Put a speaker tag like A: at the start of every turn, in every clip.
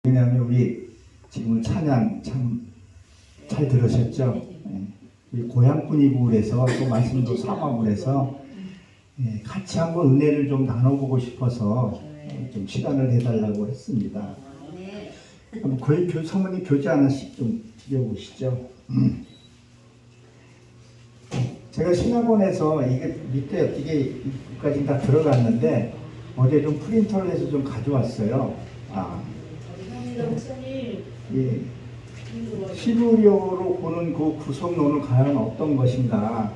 A: 왜냐하면 우리 지금 찬양 참 잘 들으셨죠? 우리 고향분이고 그래서 또 말씀도 삼하고 그래서 같이 한번 은혜를 좀 나눠보고 싶어서 좀 시간을 해달라고 했습니다. 그럼 사모님 교재 하나씩 좀 드려보시죠. 제가 신학원에서 이게 밑에 어떻게 여기까지 다 들어갔는데 어제 좀 프린터를 해서 좀 가져왔어요. 예. 시브리어로 보는 그 구성론은 과연 어떤 것인가.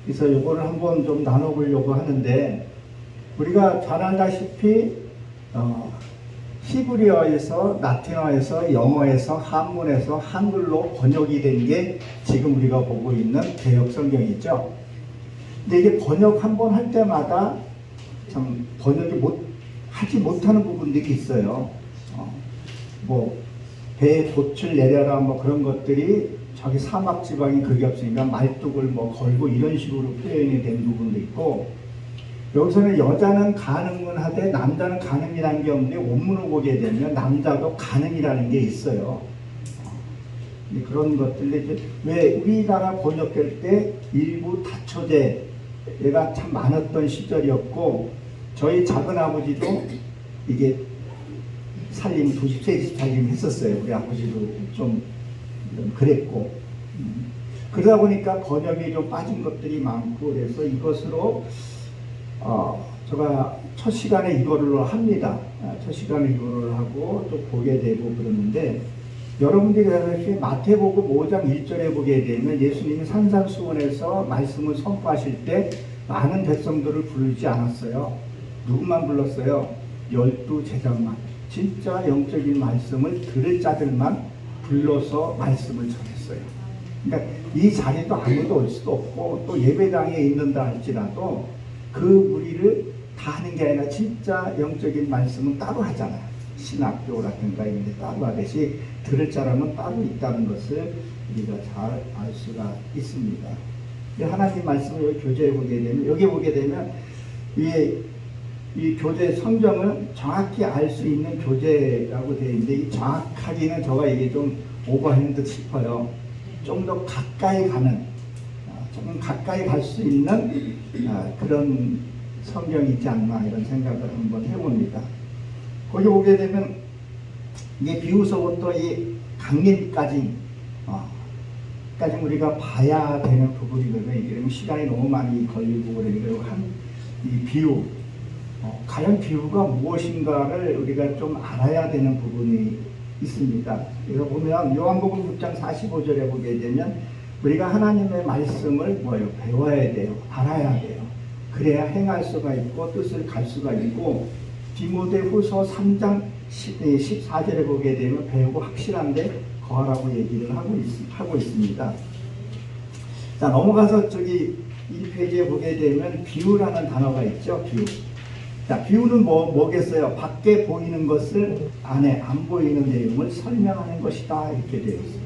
A: 그래서 이거를 한번 좀 나눠보려고 하는데, 우리가 잘 알다시피 히브리어에서 라틴어에서 영어에서 한문에서 한글로 번역이 된 게 지금 우리가 보고 있는 개역 성경이죠. 근데 이게 번역 한번 할 때마다 참 번역이 하지 못하는 부분들이 있어요. 배에 돛을 내려라 그런 것들이 저기 사막 지방이 그게 없으니까 말뚝을 걸고 이런 식으로 표현이 된 부분도 있고, 여기서는 여자는 가능은 하되 남자는 가능이라는 게 없는데 원문을 보게 되면 남자도 가능이라는 게 있어요. 그런 것들, 왜 우리나라 번역될 때 일부 다처제가 참 많았던 시절이었고, 저희 작은아버지도 이게 살림, 도시세집 살림 했었어요. 우리 아버지도 좀 그랬고, 그러다 보니까 번역이 좀 빠진 것들이 많고, 그래서 이것으로 제가 첫 시간에 이거를 합니다. 첫 시간에 이거를 하고 또 보게 되고 그러는데, 여러분들이 알다시피 마태복음 5장 1절에 보게 되면 예수님이 산상수훈에서 말씀을 선포하실 때 많은 백성들을 부르지 않았어요. 누구만 불렀어요? 12 제자만. 진짜 영적인 말씀을 들을 자들만 불러서 말씀을 전했어요. 그러니까 이 자리도 아무도 올 수도 없고, 또 예배당에 있는다 할지라도 그 무리를 다 하는 게 아니라 진짜 영적인 말씀은 따로 하잖아요. 신학교라든가 이런 데 따로 하듯이 들을 사람은 따로 있다는 것을 우리가 잘 알 수가 있습니다. 하나님 말씀을 여기 교재에 보게 되면, 여기 보게 되면 이 교재 성경을 정확히 알 수 있는 교재라고 되어 있는데, 이 정확하기는 제가 이게 좀 오버한 듯 싶어요. 좀 더 가까이 가는, 조금 가까이 갈 수 있는 그런 성경이지 않나 이런 생각을 한번 해봅니다. 거기 보게 되면 이게 비유서부터 이 강림까지 까지 우리가 봐야 되는 부분이거든요. 이게 시간이 너무 많이 걸리고 그러니까 이 비유, 과연 비유가 무엇인가를 우리가 좀 알아야 되는 부분이 있습니다. 그래서 보면 요한복음 6장 45절에 보게 되면 우리가 하나님의 말씀을 배워야 돼요. 알아야 돼요. 그래야 행할 수가 있고 뜻을 갈 수가 있고, 디모데후서 3장 14절에 보게 되면 배우고 확실한데 거하라고 얘기를 하고 있습니다. 자, 넘어가서 저기 1페이지에 보게 되면 비유라는 단어가 있죠. 비유. 자, 비유는 뭐겠어요? 밖에 보이는 것을 안에 안 보이는 내용을 설명하는 것이다, 이렇게 되어 있어요.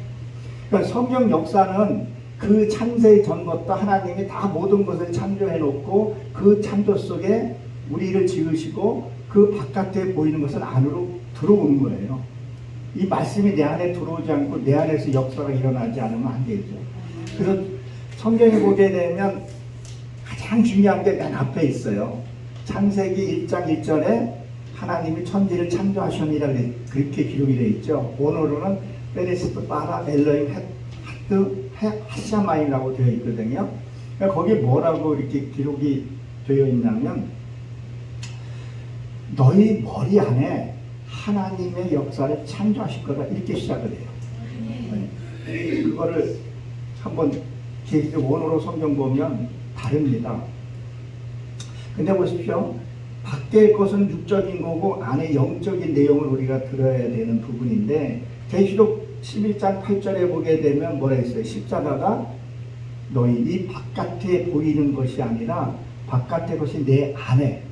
A: 그러니까 성경 역사는 그 창세 전부터 하나님이 다 모든 것을 창조해 놓고 그 창조 속에 우리를 지으시고 그 바깥에 보이는 것은 안으로 들어오는 거예요. 이 말씀이 내 안에 들어오지 않고 내 안에서 역사가 일어나지 않으면 안 되죠. 그래서 성경에 보게 되면 가장 중요한 게 맨 앞에 있어요. 창세기 1장 1절에 하나님이 천지를 창조하셨느니라 그렇게 기록이 되어 있죠. 오늘은 베레시트 바라 엘로임 하트 하샤마임이라고 되어 있거든요. 그러니까 거기 뭐라고 이렇게 기록이 되어 있냐면, 너희 머리 안에 하나님의 역사를 창조하실 거다, 이렇게 시작을 해요. 그거를 한번 원어로 성경 보면 다릅니다. 근데 보십시오. 밖의 것은 육적인 거고 안에 영적인 내용을 우리가 들어야 되는 부분인데, 계시록 11장 8절에 보게 되면 뭐라 했어요? 십자가가 너희 이 바깥에 보이는 것이 아니라 바깥의 것이 내 안에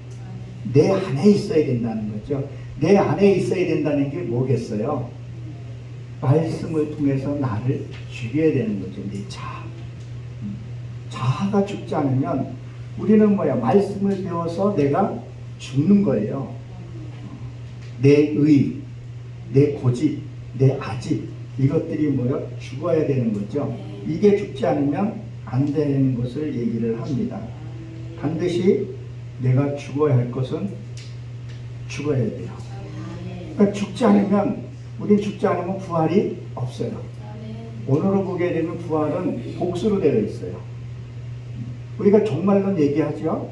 A: 있어야 된다는 거죠. 내 안에 있어야 된다는 게 뭐겠어요? 말씀을 통해서 나를 죽여야 되는 거죠. 내 자아. 자아가 죽지 않으면 우리는 말씀을 배워서 내가 죽는 거예요. 내 의, 내 고집, 내 아집 이것들이 뭐요? 죽어야 되는 거죠. 이게 죽지 않으면 안 되는 것을 얘기를 합니다. 반드시 내가 죽어야 할 것은 죽어야 돼요. 그러니까 죽지 않으면 우린 죽지 않으면 부활이 없어요. 오늘로 보게 되면 부활은 복수로 되어 있어요. 우리가 종말론 얘기하죠.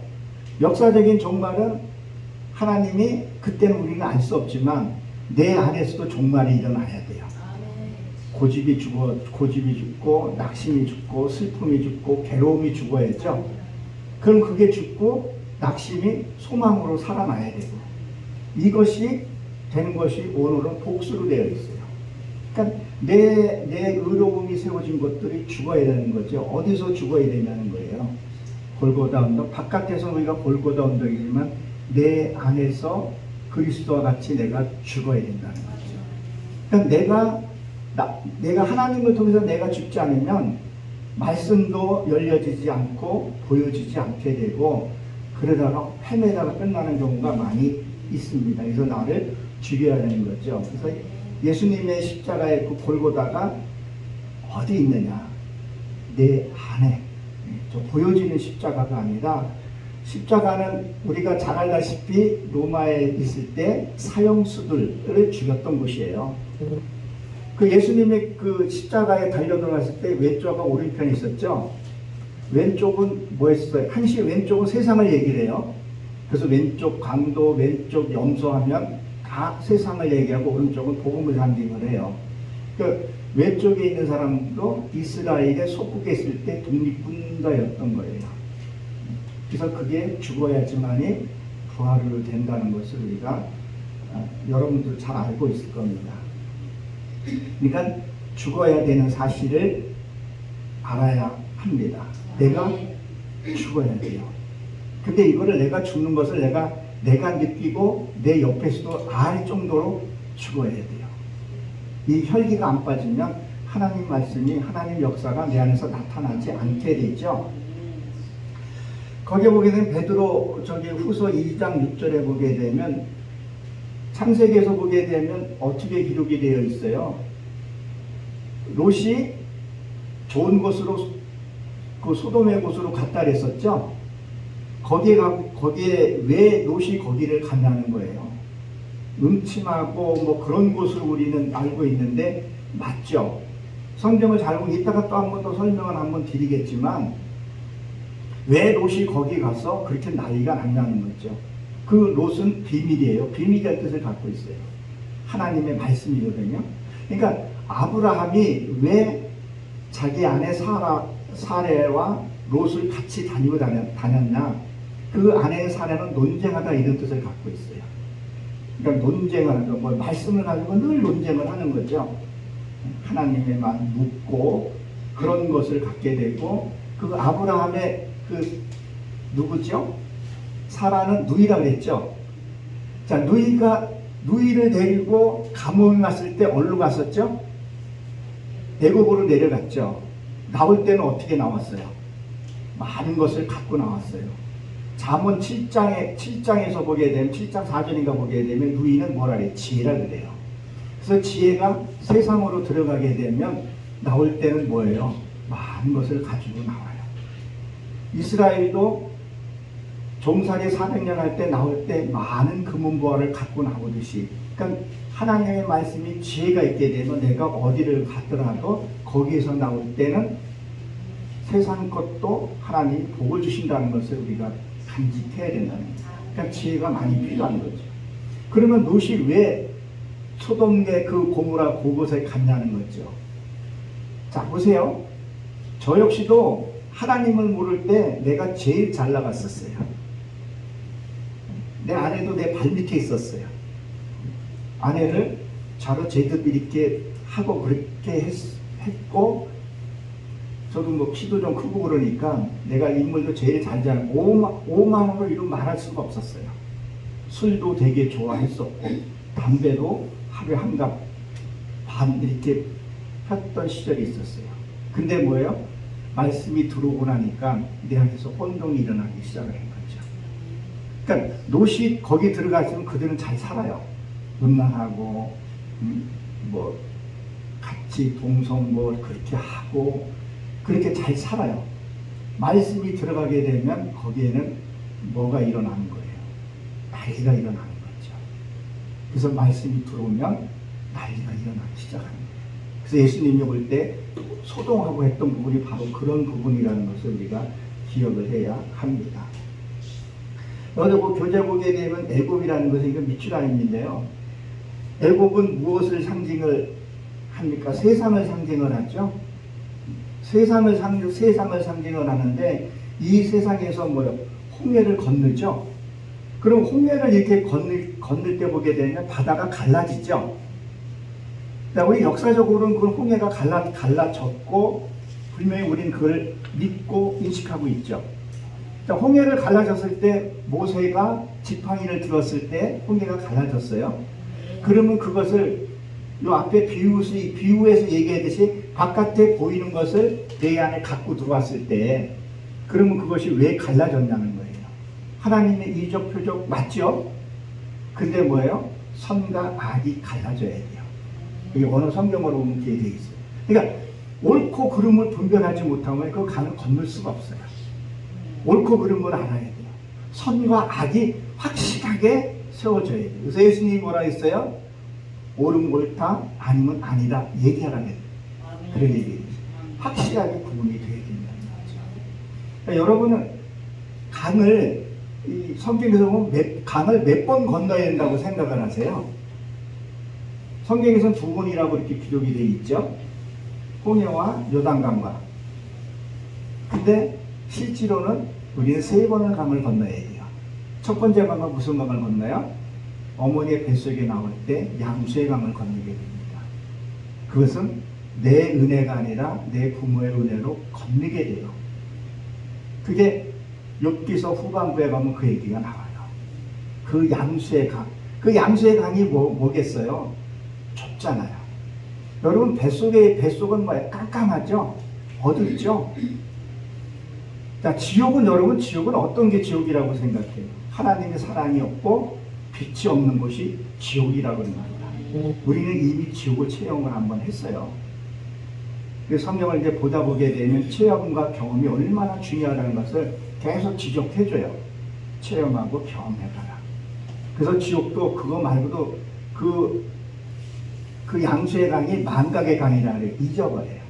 A: 역사적인 종말은 하나님이 그때는 우리는 알 수 없지만 내 안에서도 종말이 일어나야 돼요. 고집이 죽고 낙심이 죽고 슬픔이 죽고 괴로움이 죽어야죠. 그럼 그게 죽고 낙심이 소망으로 살아나야 되고 이것이 되는 것이 오늘은 복수로 되어 있어요. 그러니까 내 의로움이 세워진 것들이 죽어야 되는 거죠. 어디서 죽어야 되냐는 거예요. 골고다 언덕. 바깥에서 우리가 골고다 언덕이지만 내 안에서 그리스도와 같이 내가 죽어야 된다는 거죠. 그러니까 내가 하나님을 통해서 내가 죽지 않으면 말씀도 열려지지 않고 보여지지 않게 되고 그러다가 헤매다가 끝나는 경우가 많이 있습니다. 그래서 나를 죽여야 하는 거죠. 그래서 예수님의 십자가의 그 골고다가 어디 있느냐? 내 안에. 저 보여지는 십자가가 아니라 십자가는 우리가 잘 알다시피 로마에 있을 때 사형수들을 죽였던 곳이에요. 그 예수님이 그 십자가에 달려 들어갔을 때 왼쪽과 오른편에 있었죠. 왼쪽은 뭐였어요? 한시 왼쪽은 세상을 얘기를 해요. 그래서 왼쪽 강도, 왼쪽 염소하면 다 세상을 얘기하고 오른쪽은 복음을 상징을 해요. 그 왼쪽에 있는 사람도 이스라엘의 속국에 있을 때 독립군자였던 거예요. 그래서 그게 죽어야지만이 부활을 된다는 것을 우리가 여러분들 잘 알고 있을 겁니다. 그러니까 죽어야 되는 사실을 알아야 합니다. 내가 죽어야 돼요. 근데 이거를 내가 죽는 것을 내가 느끼고 내 옆에서도 알 정도로 죽어야 돼요. 이 혈기가 안 빠지면 하나님 말씀이 하나님 역사가 내 안에서 나타나지 않게 되죠. 거기에 보게 되면 베드로 후서 2장 6절에 보게 되면 창세기에서 보게 되면 어떻게 기록이 되어 있어요? 롯이 좋은 곳으로 그 소돔의 곳으로 갔다 그랬었죠. 거기에 왜 롯이 거기를 갔냐는 거예요. 음침하고 뭐 그런 곳으로 우리는 알고 있는데 맞죠? 성경을 잘 보고 이따가 또 한 번 더 설명을 한번 드리겠지만 왜 롯이 거기 가서 그렇게 난리가 났냐는 거죠. 그 롯은 비밀이에요. 비밀이라는 뜻을 갖고 있어요. 하나님의 말씀이거든요. 그러니까 아브라함이 왜 자기 아내 사레와 롯을 같이 다녔냐. 그 아내의 사레는 논쟁하다 이런 뜻을 갖고 있어요. 그러니까 논쟁하는 거, 뭐 말씀을 가지고 늘 논쟁을 하는 거죠. 하나님에만 묻고 그런 것을 갖게 되고 그 아브라함의 그 누구죠? 사라는 누이라고 했죠. 자, 누이를 데리고 감옥에 갔을 때 어디로 갔었죠? 애굽으로 내려갔죠. 나올 때는 어떻게 나왔어요? 많은 것을 갖고 나왔어요. 잠언 7장에서 보게 되면 7장 4절인가 보게 되면 누이는 뭐라 그래요? 지혜라 그래요. 그래서 지혜가 세상으로 들어가게 되면 나올 때는 뭐예요? 많은 것을 가지고 나와요. 이스라엘도 종살이 400년 할 때 나올 때 많은 금은보화를 갖고 나오듯이 그러니까 하나님의 말씀이 지혜가 있게 되면 내가 어디를 갔더라도 거기에서 나올 때는 세상 것도 하나님이 복을 주신다는 것을 우리가 간직해야 된다는 거예요. 그러니까 지혜가 많이 필요한 거죠. 그러면 롯이 왜 소돔의 그 고무라 그곳에 갔냐는 거죠. 자, 보세요. 저 역시도 하나님을 모를 때 내가 제일 잘 나갔었어요. 내 아내도 내 발밑에 있었어요. 아내를 자로 제대로 이렇게 하고 그렇게 했고 저도 뭐 키도 좀 크고 그러니까 내가 인물도 제일 잘 자는 오만으로 이루 말할 수가 없었어요. 술도 되게 좋아했었고 담배도 하루에 한 갑 반 이렇게 폈던 시절이 있었어요. 근데 뭐예요? 말씀이 들어오고 나니까 내 안에서 혼동이 일어나기 시작을 한 거죠. 그러니까 롯이 거기 들어갔으면 그들은 잘 살아요. 음란하고 뭐 같이 동성 뭐 그렇게 하고 그렇게 잘 살아요. 말씀이 들어가게 되면 거기에는 뭐가 일어나는 거예요? 난리가 일어나는 거죠. 그래서 말씀이 들어오면 난리가 일어나기 시작합니다. 그래서 예수님이 볼 때 소동하고 했던 부분이 바로 그런 부분이라는 것을 우리가 기억을 해야 합니다. 여기서 그 교재 보게 되면 애굽이라는 것은 이건 밑줄아임인데요. 애굽은 무엇을 상징을 합니까? 세상을 상징을 하죠. 세상을 상징을 하는데 이 세상에서 뭐요? 홍해를 건너죠. 그럼 홍해를 이렇게 건널 때 보게 되면 바다가 갈라지죠. 우리 역사적으로는 그 홍해가 갈라졌고 분명히 우리는 그걸 믿고 인식하고 있죠. 홍해를 갈라졌을 때 모세가 지팡이를 들었을 때 홍해가 갈라졌어요. 그러면 그것을 이 앞에 비유에서 얘기하듯이 바깥에 보이는 것을 내 안에 갖고 들어왔을 때 그러면 그것이 왜 갈라졌냐는 거예요. 하나님의 이적 표적 맞죠? 근데 뭐예요? 선과 악이 갈라져야 돼요. 이게 어느 성경으로 보면 그렇게 되어 있어요. 그러니까 옳고 그름을 분별하지 못하면 그 강을 건널 수가 없어요. 옳고 그름을 알아야 돼요. 선과 악이 확실하게 세워져야 돼요. 그래서 예수님이 뭐라 했어요? 옳은 옳다, 아니면 아니다 얘기하라 해요. 그런 얘기예요. 확실하게 구분이 돼야 된다는 거죠. 그러니까 여러분은 강을 이 성경에서 보면 강을 몇 번 건너야 된다고 생각을 하세요? 성경에서는 두 번이라고 이렇게 기록이 되어 있죠. 홍해와 요단강과. 근데 실제로는 우리는 세 번을 강을 건너야 돼요. 첫 번째 강은 무슨 강을 건너요? 어머니의 뱃속에 나올 때 양수의 강을 건너게 됩니다. 그것은 내 은혜가 아니라 내 부모의 은혜로 건너게 돼요. 그게 욥기서 후반부에 가면 그 얘기가 나와요. 그 양수의 강. 그 양수의 강이 뭐겠어요? 좁잖아요. 여러분 뱃속은 뭐예요? 깜깜하죠? 어둡죠? 자, 지옥은 어떤 게 지옥이라고 생각해요? 하나님의 사랑이 없고 빛이 없는 곳이 지옥이라고 합니다. 우리는 이미 지옥을 체험을 한번 했어요. 그래서 성경을 이제 보다 보게 되면 체험과 경험이 얼마나 중요하다는 것을 계속 지적해줘요. 체험하고 경험해봐라. 그래서 지옥도 그거 말고도 그 양수의 강이 만각의 강이라 그래요. 잊어버려요.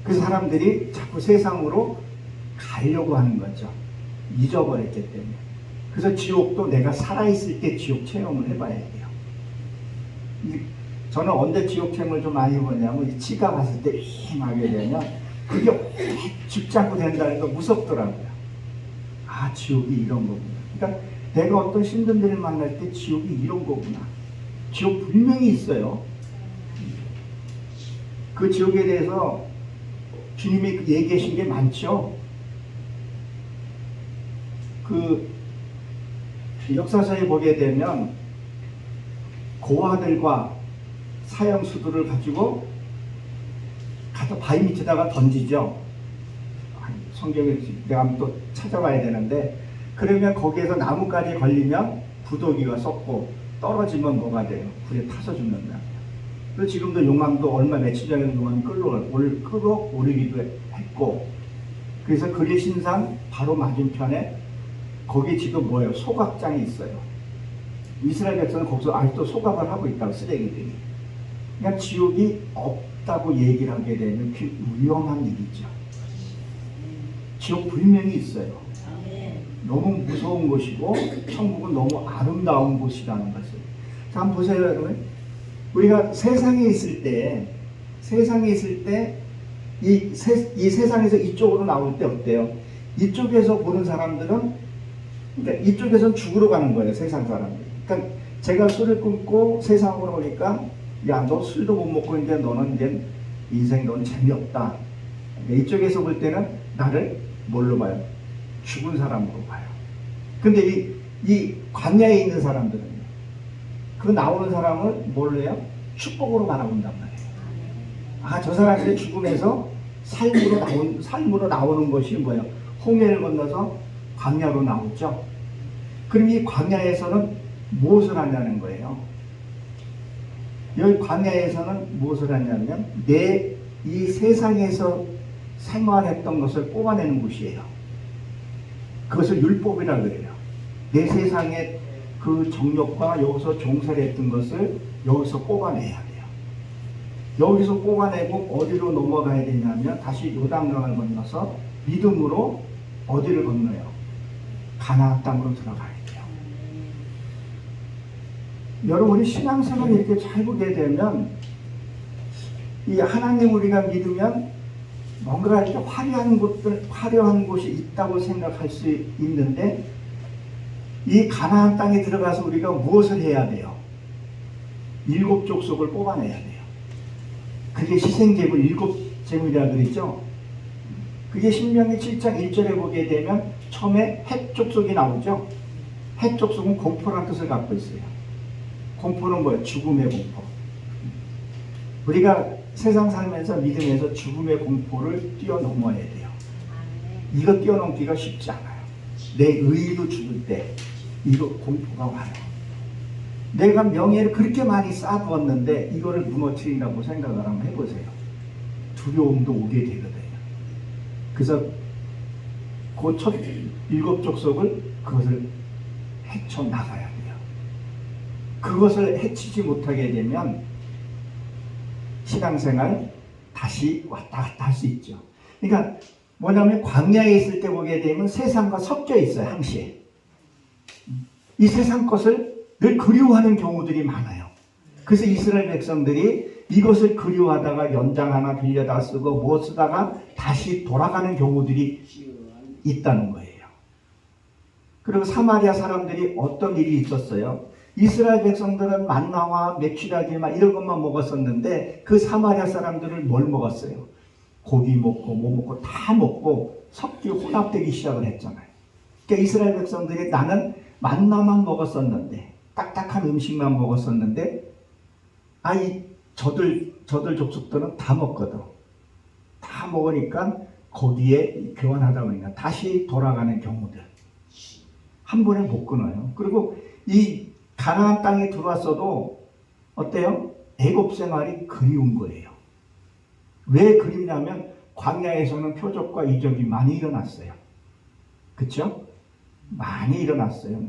A: 그래서 사람들이 자꾸 세상으로 가려고 하는 거죠. 잊어버렸기 때문에. 그래서 지옥도 내가 살아있을 때 지옥 체험을 해봐야 돼요. 저는 언제 지옥 체험을 좀 많이 해보냐면 치가 갔을 때 힘하게 되면 그게 죽자고 된다는 거 무섭더라고요. 아, 지옥이 이런 거구나. 그러니까 내가 어떤 신들을 만날 때 지옥이 이런 거구나. 지옥 분명히 있어요. 그 지옥에 대해서 주님이 얘기하신 게 많죠. 그 역사서에 보게 되면 고아들과 사형수들을 가지고 가서 바위 밑에다가 던지죠. 성경에 내가 또 찾아봐야 되는데, 그러면 거기에서 나뭇가지에 걸리면 부더기가 썩고 떨어지면 뭐가 돼요? 불에 타서 죽는다. 그래서 지금도 용왕도 얼마 며칠 전에 용왕이 끌어오르기도 했고, 그래서 그리신산 바로 맞은편에 거기 지금 뭐예요? 소각장이 있어요. 이스라엘 백성은 거기서 아직도 소각을 하고 있다고, 쓰레기들이. 그러니까 지옥이 없다고 얘기를 하게 되면 그 위험한 일이죠. 지옥 분명히 있어요. 너무 무서운 곳이고 천국은 너무 아름다운 곳이라는 것을. 자, 한번 보세요, 여러분. 우리가 세상에 있을 때 이 세상에서 이쪽으로 나올 때 어때요? 이쪽에서 보는 사람들은, 그러니까 이쪽에서는 죽으러 가는 거예요, 세상 사람들이. 그러니까 제가 술을 끊고 세상으로 오니까, 야, 너 술도 못 먹고 이제 너는 이제 인생 넌 재미없다. 그러니까 이쪽에서 볼 때는 나를 뭘로 봐요? 죽은 사람으로 봐요. 근데 이 광야에 있는 사람들은요, 그 나오는 사람을 뭘로 해요? 축복으로 바라본단 말이에요. 아, 저 사람들이 죽음에서 삶으로 나오는 것이 뭐예요? 홍해를 건너서 광야로 나오죠. 그럼 이 광야에서는 무엇을 하냐는 거예요? 여기 광야에서는 무엇을 하냐면 내 이 세상에서 생활했던 것을 뽑아내는 곳이에요. 그것을 율법이라 그래요. 내 세상에 그 정욕과 여기서 종살이 했던 것을 여기서 뽑아내야 돼요. 여기서 뽑아내고 어디로 넘어가야 되냐면 다시 요단강을 건너서 믿음으로 어디를 건너요? 가나안 땅으로 들어가야 돼요. 여러분, 우리 신앙생활을 이렇게 잘 보게 되면 이 하나님 우리가 믿으면 뭔가 이렇게 화려한 곳이 있다고 생각할 수 있는데 이 가나안 땅에 들어가서 우리가 무엇을 해야 돼요? 7 족속을 뽑아내야 돼요. 그게 희생제물 7 제물이라 그랬죠. 그게 신명기 7장 1절에 보게 되면 처음에 헷 족속이 나오죠. 헷 족속은 공포라는 뜻을 갖고 있어요. 공포는 뭐예요? 죽음의 공포. 우리가 세상 살면서 믿음에서 죽음의 공포를 뛰어넘어야 돼요. 이거 뛰어넘기가 쉽지 않아요. 내 의의도 죽을 때 이거 공포가 와요. 내가 명예를 그렇게 많이 쌓아두었는데 이거를 무너뜨린다고 생각을 한번 해보세요. 두려움도 오게 되거든요. 그래서 그 첫 7 족속을 그것을 헤쳐나가야 돼요. 그것을 해치지 못하게 되면 신앙생활 다시 왔다 갔다 할 수 있죠. 그러니까 뭐냐면 광야에 있을 때 보게 되면 세상과 섞여 있어요. 항시에. 이 세상 것을 늘 그리워하는 경우들이 많아요. 그래서 이스라엘 백성들이 이것을 그리워하다가 연장 하나 빌려다 쓰고 못 쓰다가 다시 돌아가는 경우들이 있다는 거예요. 그리고 사마리아 사람들이 어떤 일이 있었어요? 이스라엘 백성들은 만나와 메추라기만 이런 것만 먹었었는데 그 사마리아 사람들은 뭘 먹었어요? 고기 먹고 뭐 먹고 다 먹고 섞이고 혼합되기 시작을 했잖아요. 그러니까 이스라엘 백성들이 나는 만나만 먹었었는데 딱딱한 음식만 먹었었는데 저들 족속들은 다 먹거든. 다 먹으니까 거기에 교환하다 보니까 다시 돌아가는 경우들 한 번에 못 끊어요. 그리고 이 가나안 땅에 들어왔어도 어때요? 애굽 생활이 그리운 거예요. 왜 그립냐면 광야에서는 표적과 이적이 많이 일어났어요. 그렇죠? 많이 일어났어요.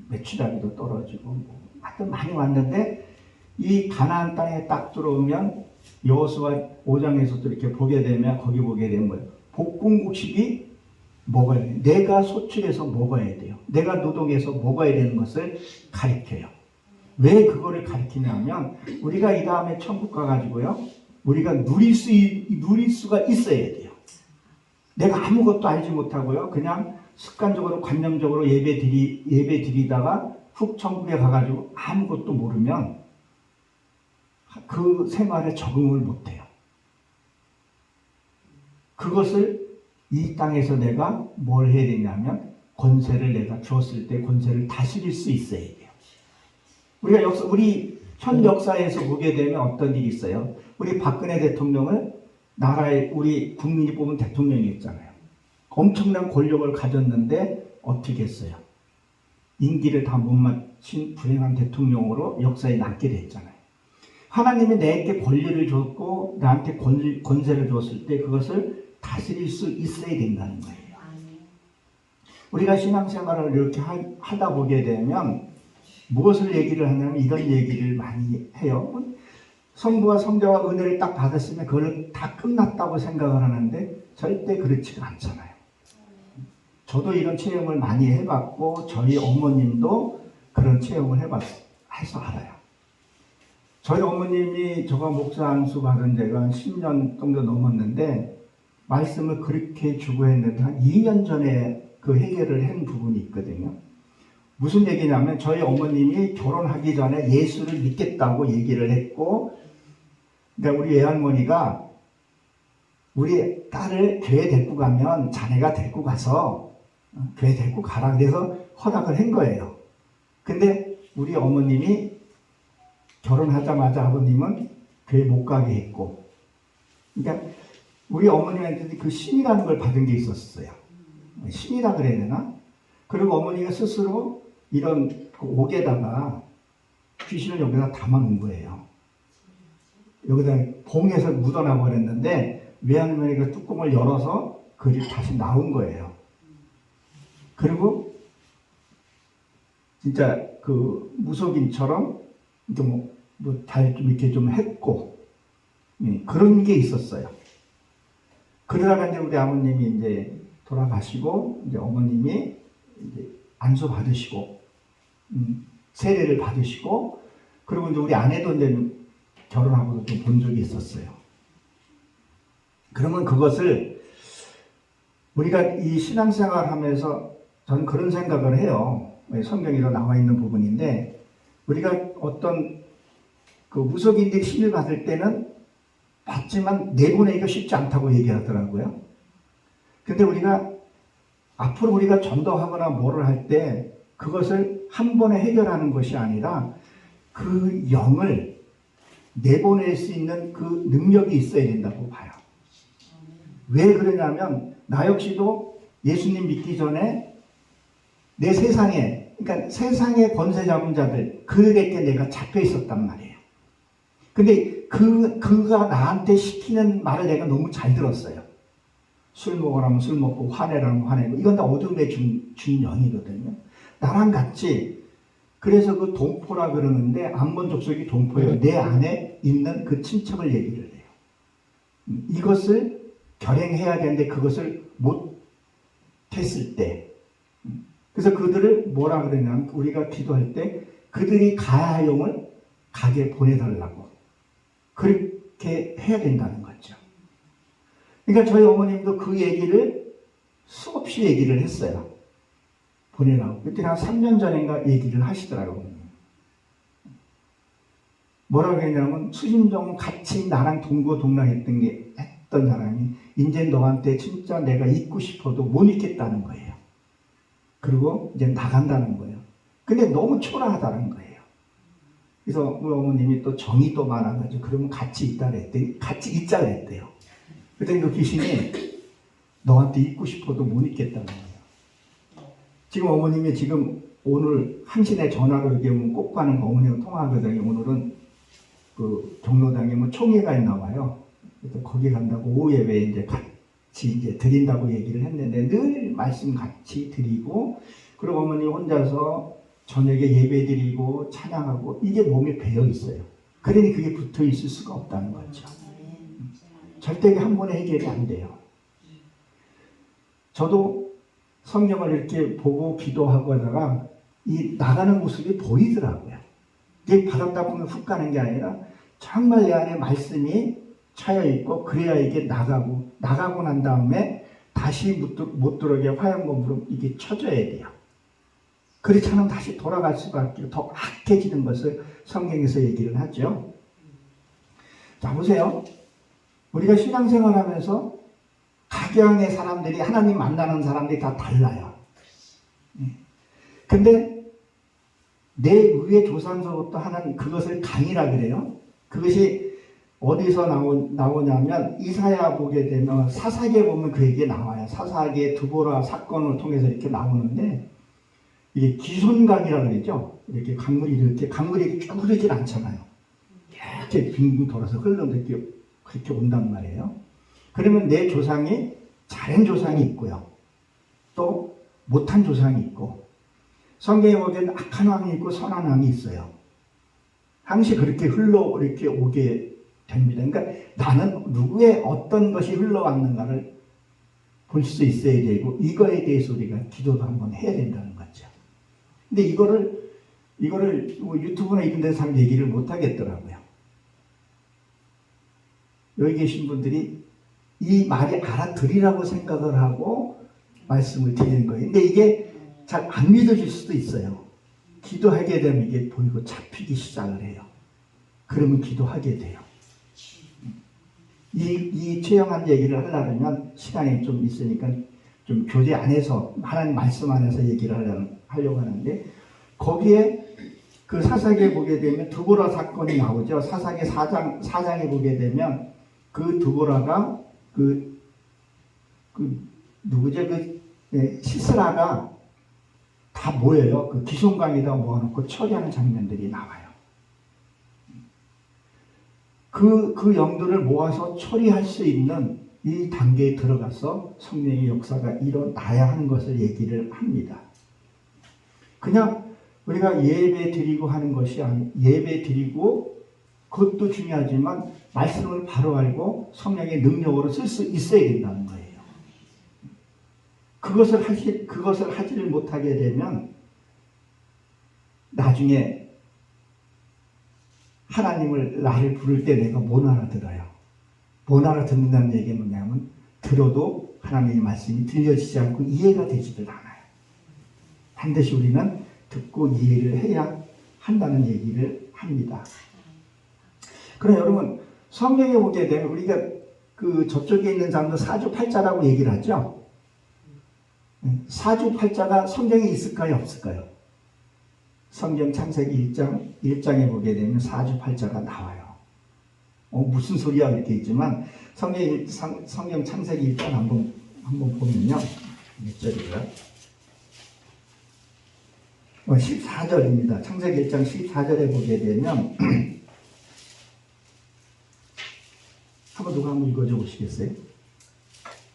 A: 메추라기도 떨어지고 하여튼 많이 왔는데 이 가나안 땅에 딱 들어오면 여호수아 5장에서도 이렇게 보게 되면 거기 보게 되면 뭐예요? 복궁국식이 먹어야 돼요. 내가 소출해서 먹어야 돼요. 내가 노동해서 먹어야 되는 것을 가르쳐요. 왜 그거를 가르치냐면 우리가 이 다음에 천국 가가지고요. 우리가 누릴 수가 있어야 돼요. 내가 아무것도 알지 못하고요. 그냥 습관적으로 관념적으로 예배 드리다가 훅 천국에 가가지고 아무것도 모르면 그 생활에 적응을 못해요. 그것을 이 땅에서 내가 뭘 해야 되냐면 권세를 내가 주었을 때 권세를 다스릴 수 있어야 돼요. 우리 현 역사에서 보게 되면 어떤 일이 있어요? 우리 박근혜 대통령을 우리 국민이 뽑은 대통령이었잖아요. 엄청난 권력을 가졌는데 어떻게 했어요? 임기를 다 못 마친 불행한 대통령으로 역사에 남게 됐잖아요. 하나님이 내게 권리를 줬고 나한테 권세를 줬을 때 그것을 다스릴 수 있어야 된다는 거예요. 우리가 신앙생활을 이렇게 하다 보게 되면 무엇을 얘기를 하냐면 이런 얘기를 많이 해요. 성부와 성자와 은혜를 딱 받았으면 그걸 다 끝났다고 생각을 하는데 절대 그렇지가 않잖아요. 저도 이런 체험을 많이 해봤고 저희 어머님도 그런 체험을 해서 알아요. 저희 어머님이 저가 목사 안수 받은 지가 한 10년 정도 넘었는데 말씀을 그렇게 주고 했는데 한 2년 전에 그 해결을 한 부분이 있거든요. 무슨 얘기냐면 저희 어머님이 결혼하기 전에 예수를 믿겠다고 얘기를 했고 그러니까 우리 외할머니가 우리 딸을 교회 데리고 가면 자네가 데리고 가서 교회 데리고 가라 그래서 허락을 한 거예요. 근데 우리 어머님이 결혼하자마자 아버님은 교회 못 가게 했고 그러니까 우리 어머님한테 그 신이라는 걸 받은 게 있었어요. 신이라 그래야 되나? 그리고 어머니가 스스로 이런 옥에다가 귀신을 여기다 담아놓은 거예요. 여기다 봉에서 묻어나 버렸는데 외할머니가 뚜껑을 열어서 글이 다시 나온 거예요. 그리고 진짜 그 무속인처럼 잘 좀 이렇게 좀 했고, 그런 게 있었어요. 그러다가 이제 우리 아버님이 이제 돌아가시고, 이제 어머님이 이제 안수 받으시고, 세례를 받으시고, 그리고 이제 우리 아내도 이제 결혼하고도 좀 본 적이 있었어요. 그러면 그것을 우리가 이 신앙생활 하면서 저는 그런 생각을 해요. 성경에도 나와 있는 부분인데, 우리가 어떤 그 무속인들이 신을 받을 때는 받지만 내보내기가 쉽지 않다고 얘기하더라고요. 근데 우리가 앞으로 우리가 전도하거나 뭐를 할 때 그것을 한 번에 해결하는 것이 아니라 그 영을 내보낼 수 있는 그 능력이 있어야 된다고 봐요. 왜 그러냐면 나 역시도 예수님 믿기 전에 내 세상에, 그러니까 세상의 권세 잡은 자들, 그들에게 내가 잡혀 있었단 말이에요. 근데 그가 나한테 시키는 말을 내가 너무 잘 들었어요. 술 먹으라면 술 먹고 화내라면 화내고, 이건 다 어둠의 준 영이거든요. 나랑 같이, 그래서 그 동포라 그러는데 암몬 족속이 동포예요. 내 안에 있는 그 친척을 얘기를 해요. 이것을 결행해야 되는데 그것을 못했을 때, 그래서 그들을 뭐라 그러냐면 우리가 기도할 때 그들이 가야 할 용을 가게 보내달라고 그렇게 해야 된다는 거죠. 그러니까 저희 어머님도 그 얘기를 수없이 얘기를 했어요. 보내라고. 그때 한 3년 전인가 얘기를 하시더라고요. 뭐라고 했냐면 수심정 같이 나랑 동거동락했던 게 했던 사람이 이제 너한테 진짜 내가 잊고 싶어도 못 잊겠다는 거예요. 그리고 이제 나간다는 거예요. 근데 너무 초라하다는 거예요. 그래서 우리 어머님이 또 정이 또 많아가지고 그러면 같이 있다 그랬더니 같이 있자 그랬대요. 그랬더니 그 귀신이 너한테 잊고 싶어도 못 잊겠다는 거예요. 지금 어머님이 지금 오늘 한신에 전화로 이렇게 오면 꼭 가는 거 어머니랑 통화하거든요. 오늘은 그 경로당에 뭐 총회가 있나 봐요. 그래서 거기 간다고 오후 예배 이제 같이 이제 드린다고 얘기를 했는데 늘 말씀 같이 드리고, 그리고 어머니 혼자서 저녁에 예배 드리고 찬양하고 이게 몸에 배어 있어요. 그러니 그게 붙어 있을 수가 없다는 거죠. 절대 한 번에 해결이 안 돼요. 저도 성경을 이렇게 보고 기도하고 하다가 이 나가는 모습이 보이더라고요. 이게 받았다 보면 훅 가는 게 아니라 정말 내 안에 말씀이 차여 있고, 그래야 이게 나가고 난 다음에 다시 못 들어오게 화염검으로 이게 쳐줘야 돼요. 그렇지 않으면 다시 돌아갈 수밖에, 더 악해지는 것을 성경에서 얘기를 하죠. 자, 보세요. 우리가 신앙생활 하면서 각양의 사람들이, 하나님 만나는 사람들이 다 달라요. 근데 내 위의 조상서부터 하는 그것을 강이라 그래요. 그것이 어디서 나오냐면 이사야 보게 되면 사사기에 보면 그 얘기 나와요. 사사기의 두보라 사건을 통해서 이렇게 나오는데, 이게 기손강이라고 그러죠. 이렇게 강물이 쭉 흐르진 않잖아요. 이렇게 빙빙 돌아서 흘러서 그렇게 온단 말이에요. 그러면 내 조상이 잘한 조상이 있고요. 또 못한 조상이 있고, 성경에 보면 악한 왕이 있고 선한 왕이 있어요. 항시 그렇게 이렇게 오게 됩니다. 그러니까 나는 누구의 어떤 것이 흘러왔는가를 볼 수 있어야 되고, 이거에 대해서 우리가 기도도 한번 해야 된다는 거죠. 근데 이거를 뭐 유튜브나 이런 데서 잘 얘기를 못 하겠더라고요. 여기 계신 분들이 이 말이 알아들으라고 생각을 하고 말씀을 드리는 거예요. 근데 이게 잘 안 믿어질 수도 있어요. 기도하게 되면 이게 보이고 잡히기 시작을 해요. 그러면 기도하게 돼요. 이 최영한 얘기를 하려면 시간이 좀 있으니까 좀 교재 안에서, 하나님 말씀 안에서 얘기를 하려고 하는데, 거기에 그 사사기에 보게 되면 두보라 사건이 나오죠. 사사기 4장에 보게 되면 그 두보라가 누구죠? 시스라가 다 모여요. 그 기손강에다 모아놓고 처리하는 장면들이 나와요. 그 영들을 모아서 처리할 수 있는 이 단계에 들어가서 성령의 역사가 일어나야 하는 것을 얘기를 합니다. 그냥 우리가 예배 드리고 하는 것이 아니, 예배 드리고 그것도 중요하지만 말씀을 바로 알고 성령의 능력으로 쓸 수 있어야 된다는 거예요. 그것을 하지를 못하게 되면 나중에 하나님을 나를 부를 때 내가 못 알아들어요. 못 알아듣는다는 얘기는 뭐냐면 들어도 하나님의 말씀이 들려지지 않고 이해가 되지를 않아요. 반드시 우리는 듣고 이해를 해야 한다는 얘기를 합니다. 그럼 여러분 성경에 보게 되면 우리가 그 저쪽에 있는 사람들 사주팔자라고 얘기를 하죠. 사주팔자가 성경에 있을까요? 없을까요? 성경 창세기 1장에 보게 되면 사주팔자가 나와요. 무슨 소리야 이렇게 있지만 성경 창세기 1장 한번 보면요. 몇 절이에요? 14절입니다. 창세기 1장 14절에 보게 되면 누가 한번 읽어줘 보시겠어요?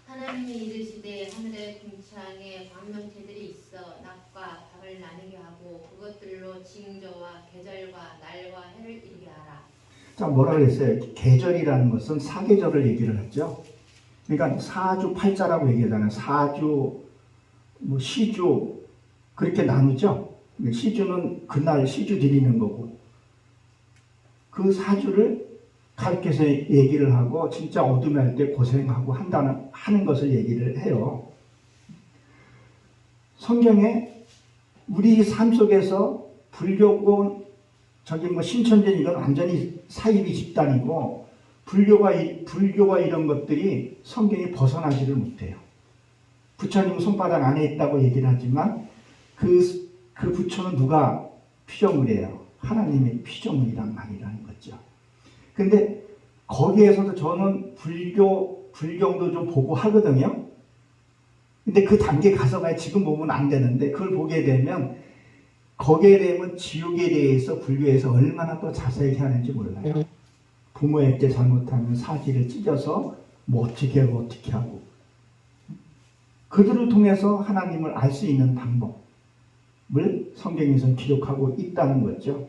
B: 하나님이 이르시되 하늘의 궁창에 광명체들이 있어 낮과 밤을 나누게 하고 그것들로 징조와 계절과 날과 해를 이루게 하라.
A: 자, 뭐라 그랬어요? 계절이라는 것은 사계절을 얘기를 하죠. 그러니까 사주 팔자라고 얘기하잖아요. 사주, 시주 그렇게 나누죠. 시주는 그날 시주 드리는 거고 그 사주를 가르쳐서 얘기를 하고 진짜 어둠에 할 때 고생하고 하는 것을 얘기를 해요. 성경에 우리 삶 속에서 불교고 신천지 이건 완전히 사이비 집단이고 불교가 이런 것들이 성경에 벗어나지를 못해요. 부처님 손바닥 안에 있다고 얘기를 하지만 그 부처는 누가 피조물이에요? 하나님의 피조물이란 말이라는 거죠. 근데 거기에서도 저는 불경도 좀 보고 하거든요. 근데 그 단계 가서가 지금 보면 안 되는데 그걸 보게 되면 거기에 대한 지옥에 대해서 불교에서 얼마나 또 자세히 하는지 몰라요. 부모에게 잘못하면 사지를 찢어서 어떻게 하고 그들을 통해서 하나님을 알 수 있는 방법을 성경에서 기록하고 있다는 거죠.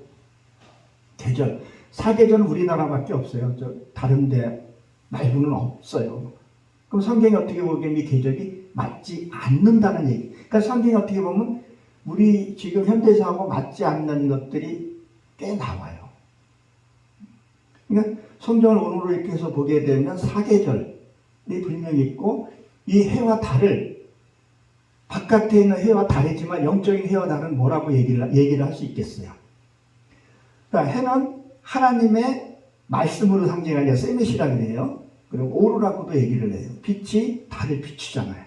A: 계절. 사계절은 우리나라밖에 없어요. 다른 데 말고는 없어요. 그럼 성경이 어떻게 보면 이 계절이 맞지 않는다는 얘기. 그러니까 성경이 어떻게 보면 우리 지금 현대사하고 맞지 않는 것들이 꽤 나와요. 그러니까 성경을 오늘로 이렇게 해서 보게 되면 사계절이 분명히 있고 이 해와 달을 바깥에 있는 해와 달이지만 영적인 해와 달은 뭐라고 얘기를 할 수 있겠어요. 그러니까 해는 하나님의 말씀으로 상징하려 세мет이라 그래요. 그리고 오르라고도 얘기를 해요. 빛이 달을 비추잖아요.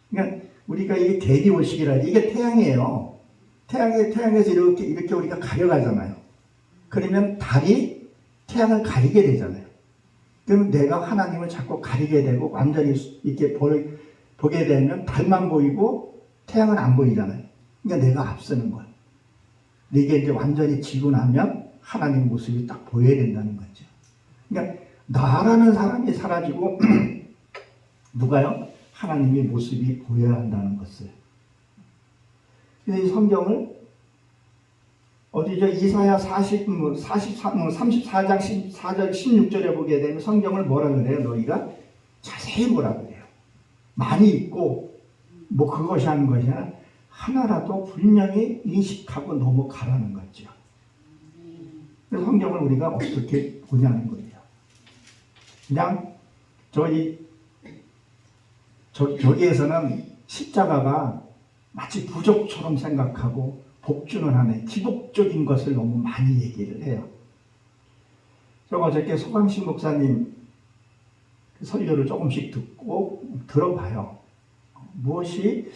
A: 그러니까 우리가 이게 대리오식이라 이게 태양이에요. 태양에서 이렇게 우리가 가려가잖아요. 그러면 달이 태양을 가리게 되잖아요. 그러면 내가 하나님을 자꾸 가리게 되고 완전히 이렇게 보게 되면 달만 보이고 태양은 안 보이잖아요. 그러니까 내가 앞서는 거예요. 이게 이제 완전히 지고 나면 하나님 모습이 딱 보여야 된다는 거죠. 그러니까 나라는 사람이 사라지고 누가요? 하나님의 모습이 보여야 한다는 것을. 그래서 이 성경을 어디죠? 이사야 34장 14절 16절에 보게 되면 성경을 뭐라 그래요? 너희가 자세히 보라 그래요. 많이 읽고 그것이 하는 것이 아니라 하나라도 분명히 인식하고 넘어가라는 거죠. 그래서 성경을 우리가 어떻게 보냐는 거예요. 그냥 저기에서는 십자가가 마치 부족처럼 생각하고 복주는 하는 기복적인 것을 너무 많이 얘기를 해요. 제가 어저께 소강식 목사님 설교를 조금씩 듣고 들어봐요. 무엇이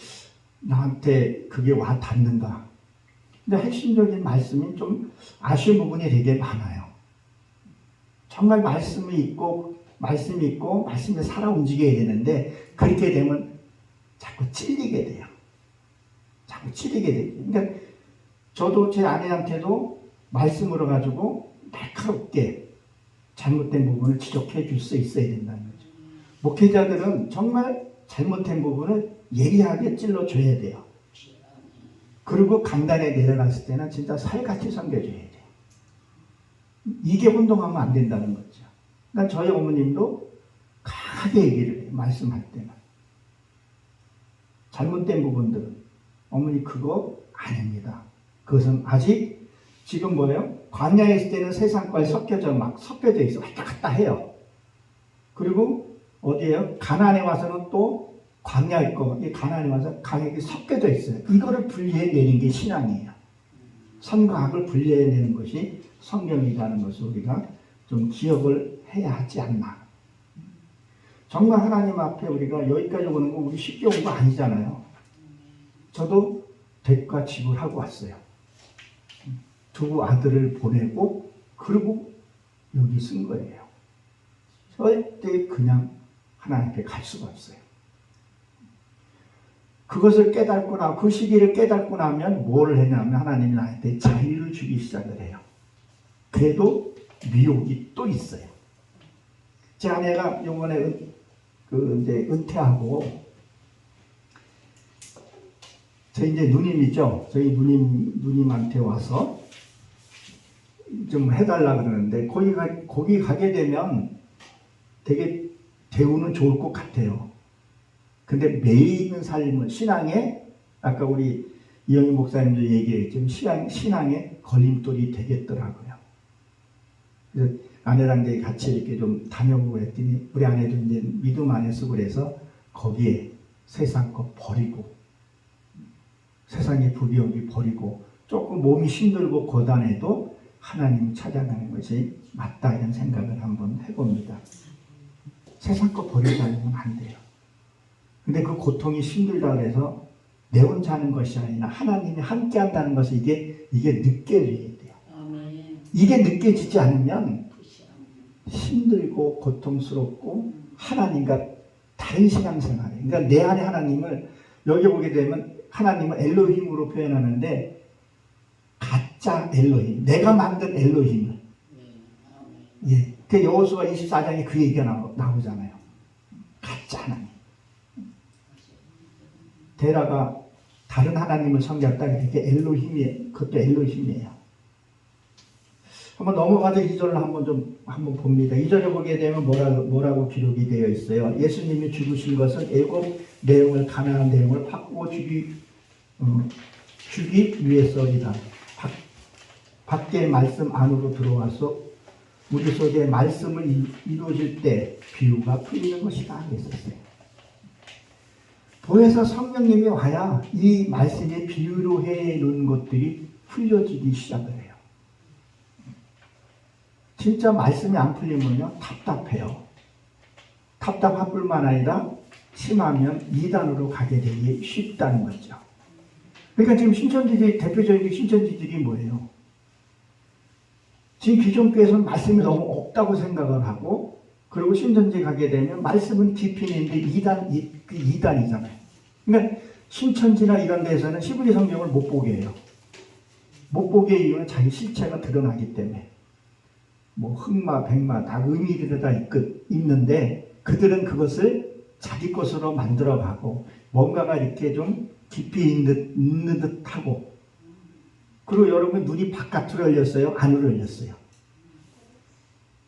A: 나한테 그게 와 닿는가. 근데 핵심적인 말씀이 좀 아쉬운 부분이 되게 많아요. 정말 말씀이 있고 말씀에 살아 움직여야 되는데 그렇게 되면 자꾸 찔리게 돼요. 그러니까 저도 제 아내한테도 말씀으로 가지고 날카롭게 잘못된 부분을 지적해 줄 수 있어야 된다는 거죠. 목회자들은 정말 잘못된 부분을 예리하게 찔러줘야 돼요. 그리고 강단에 내려갔을 때는 진짜 살같이 섬겨줘야 돼요. 이게 혼동하면 안 된다는 거죠. 그러니까 저희 어머님도 강하게 얘기를 해요. 말씀할 때는. 잘못된 부분들은 어머니 그거 아닙니다. 그것은 아직 지금 뭐예요? 광야에 있을 때는 세상과 섞여져 있어. 왔다 갔다 해요. 그리고 어디에요? 가나안에 와서는 또 광야 있고, 이 가나안에 와서 강에게 섞여져 있어요. 이거를 분리해내는 게 신앙이에요. 선과 악을 분리해내는 것이 성경이라는 것을 우리가 좀 기억을 해야 하지 않나. 정말 하나님 앞에 우리가 여기까지 오는 거 우리 쉽게 온 거 아니잖아요. 저도 대가 지불하고 왔어요. 두 아들을 보내고 그리고 여기 쓴 거예요. 절대 그냥 하나님 앞에 갈 수가 없어요. 그것을 깨닫고 그 시기를 깨닫고 나면 뭘 했냐면 하나님이 나한테 자유를 주기 시작을 해요. 그래도 미혹이 또 있어요. 제 아내가 이번에 이제 은퇴하고 저희 이제 누님이죠. 저희 누님한테 와서 좀 해달라 그러는데 거기 가게 되면 되게 대우는 좋을 것 같아요. 근데 매이는 삶은 신앙에 아까 우리 이영희 목사님도 얘기했지만 신앙의 걸림돌이 되겠더라고요. 그래서 아내랑 이제 같이 이렇게 좀 다녀보고 했더니 우리 아내도 이제 믿음 안에서 그래서 거기에 세상 거 버리고 세상의 부귀영기 버리고 조금 몸이 힘들고 고단해도 하나님 찾아가는 것이 맞다 이런 생각을 한번 해봅니다. 세상 거 버리지 않으면 안 돼요. 근데 그 고통이 힘들다 그래서 내 혼자 하는 것이 아니라 하나님이 함께 한다는 것을 이게 느껴져야 돼요. 이게 느껴지지 않으면 힘들고 고통스럽고 하나님과 다른 신앙생활이에요. 그러니까 내 안에 하나님을 여기 보게 되면 하나님을 엘로힘으로 표현하는데 가짜 엘로힘, 내가 만든 엘로힘을 예, 그 여호수아 24장에 그 얘기가 나오잖아요. 가짜 하나님. 데라가 다른 하나님을 섬겼다. 그게 엘로힘이에요. 그것도 엘로힘이에요. 한번 넘어가서 2절을 한번 봅니다. 2절에 보게 되면 뭐라고 기록이 되어 있어요. 예수님이 죽으신 것은 애굽 내용을 가나안 내용을 바꾸어 주기 위해서이다. 밖의 말씀 안으로 들어와서 우리 속에 말씀을 이루어질 때 비유가 풀리는 것이다 했었어요. 보혜사 성령님이 와야 이 말씀의 비유로 해놓은 것들이 풀려지기 시작을 해요. 진짜 말씀이 안 풀리면요 답답해요. 답답할 뿐만 아니라 심하면 이단으로 가게 되기 쉽다는 거죠. 그러니까 지금 신천지들이 대표적인 신천지들이 뭐예요? 지금 기존 교회에서는 말씀이 너무 없다고 생각을 하고 그리고 신천지 가게 되면 말씀은 깊이 있는데 이단이잖아요. 그러니까 신천지나 이런 데에서는 히브리 성경을 못 보게 해요. 못 보게 의 이유는 자기 실체가 드러나기 때문에 뭐 흑마, 백마 다 의미들이 다 있는데 그들은 그것을 자기 것으로 만들어가고 뭔가가 이렇게 좀 깊이 있는 듯하고 그리고 여러분 눈이 바깥으로 열렸어요? 안으로 열렸어요?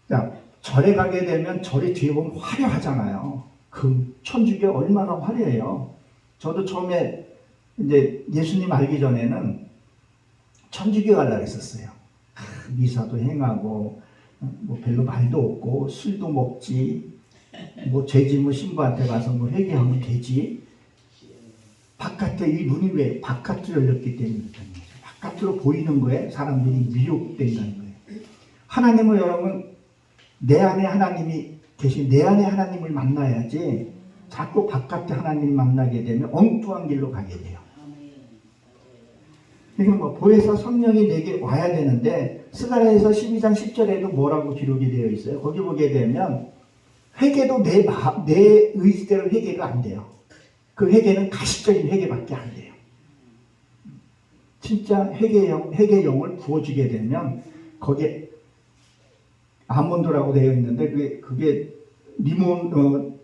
A: 자, 절에 가게 되면 절이 뒤에 보면 화려하잖아요. 그 천주교 얼마나 화려해요. 저도 처음에 이제 예수님 알기 전에는 천주교 가려고 했었어요. 미사도 행하고 뭐 별로 말도 없고 술도 먹지 뭐 죄지면 신부한테 가서 뭐 회개하면 되지. 바깥에 이 눈이 왜 바깥으로 열렸기 때문에 바깥으로 보이는 거에 사람들이 미혹된다는 거예요. 하나님을 여러분 내 안에 하나님이 계신 내 안에 하나님을 만나야지 자꾸 바깥에 하나님을 만나게 되면 엉뚱한 길로 가게 돼요. 그러니까 뭐 보혜사 성령이 내게 와야 되는데 스가랴에서 12장 10절에도 뭐라고 기록이 되어 있어요. 거기 보게 되면 회개도 내 의지대로 회개가 안 돼요. 그 회개는 가시적인 회개밖에 안 돼요. 진짜 회개용을 부어주게 되면 거기에 아몬드라고 되어 있는데 그게 리몬 그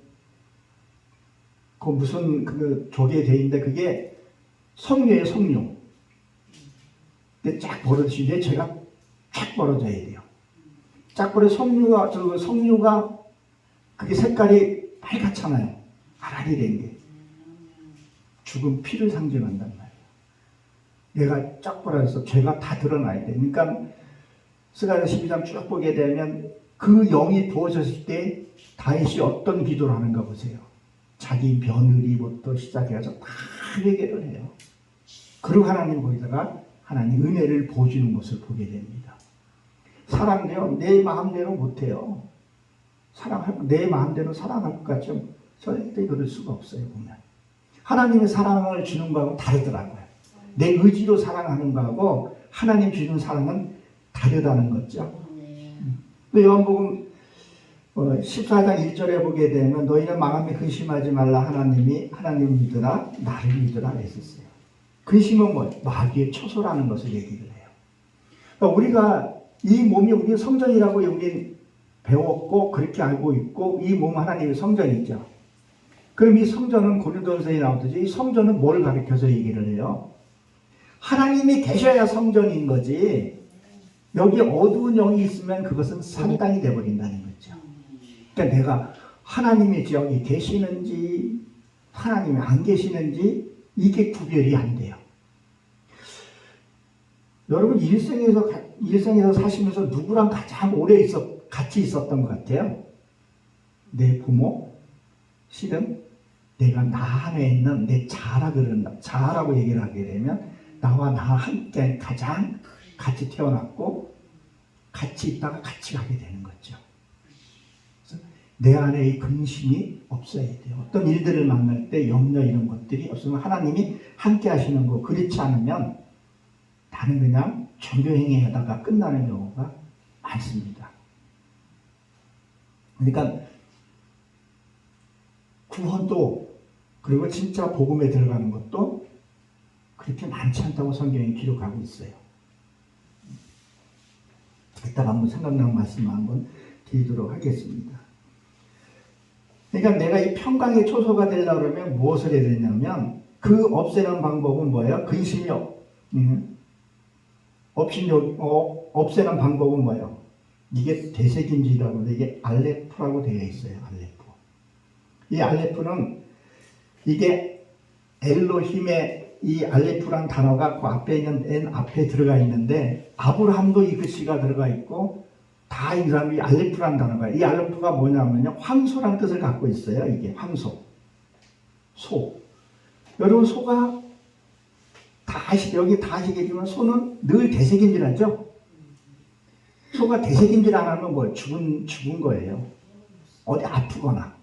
A: 무슨 그 조개 되어 있는데 그게 석류예요, 석류. 근데 쫙 벌어지는데 제가 쫙 벌어져야 돼요. 쫙 벌어 석류가 그게 색깔이 빨갛잖아요. 아라리 된 게. 죽은 피를 상징한단 말이에요. 내가 쫙 벌어져서 죄가 다 드러나야 돼. 그러니까 스가랴서 12장 쭉 보게 되면 그 영이 부어졌을 때 다윗이 어떤 기도를 하는가 보세요. 자기 며느리부터 시작해서 다 얘기를 해요. 그리고 하나님 거기다가 하나님 은혜를 보여주는 것을 보게 됩니다. 사랑도요, 내 마음대로 못해요. 내 마음대로 사랑할 것 같죠? 절대 그럴 수가 없어요, 보면. 하나님의 사랑을 주는 거하고 다르더라고요. 내 의지로 사랑하는 거하고 하나님 주는 사랑은 다르다는 거죠. 요한복음 14장 1절에 보게 되면 너희는 마음에 근심하지 말라 하나님을 믿으라 나를 믿으라 했었어요. 근심은 뭐예요? 마귀의 초소라는 것을 얘기를 해요. 그러니까 우리가 이 몸이 우리 성전이라고 우리 배웠고 그렇게 알고 있고 이 몸은 하나님의 성전이죠. 그럼 이 성전은 고린도전서에 나오듯이 이 성전은 뭘 가리켜서 얘기를 해요? 하나님이 계셔야 성전인 거지. 여기 어두운 영이 있으면 그것은 사단이 되어버린다는 거죠. 그러니까 내가 하나님이 여기 계시는지 하나님이 안 계시는지 이게 구별이 안 돼요. 여러분 일생에서 사시면서 누구랑 가장 오래 같이 있었던 것 같아요? 내 부모? 실은 내가 나 안에 있는 내 자라고 얘기를 하게 되면 나와 나 함께 가장 같이 태어났고 같이 있다가 같이 가게 되는 거죠. 그래서 내 안에 이 근심이 없어야 돼요. 어떤 일들을 만날 때 염려 이런 것들이 없으면 하나님이 함께 하시는 거 그렇지 않으면 나는 그냥 종교행위 하다가 끝나는 경우가 많습니다. 그러니까 구원도 그리고 진짜 복음에 들어가는 것도 그렇게 많지 않다고 성경이 기록하고 있어요. 이따가 한번 생각나는 말씀 한번 드리도록 하겠습니다. 그러니까 내가 이 평강의 초소가 되려고 그러면 무엇을 해야 되냐면 그 없애는 방법은 뭐예요? 근심이 없애는 방법은 뭐예요? 이게 대세김질이라고 하는데 이게 알레프라고 되어 있어요. 알레프. 이 알레프는 이게 엘로힘의 이 알레프란 단어가 그 앞에 있는 N 앞에 들어가 있는데 아브라함도 이 글씨가 들어가 있고 다 이 사람이 알레프란 단어가 이 알레프가 뭐냐면요 황소란 뜻을 갖고 있어요. 이게 황소 소 여러분 소가 여기 다 아시겠지만 소는 늘 대세김질하죠. 소가 대세김질 안 하면 뭐 죽은 거예요. 어디 아프거나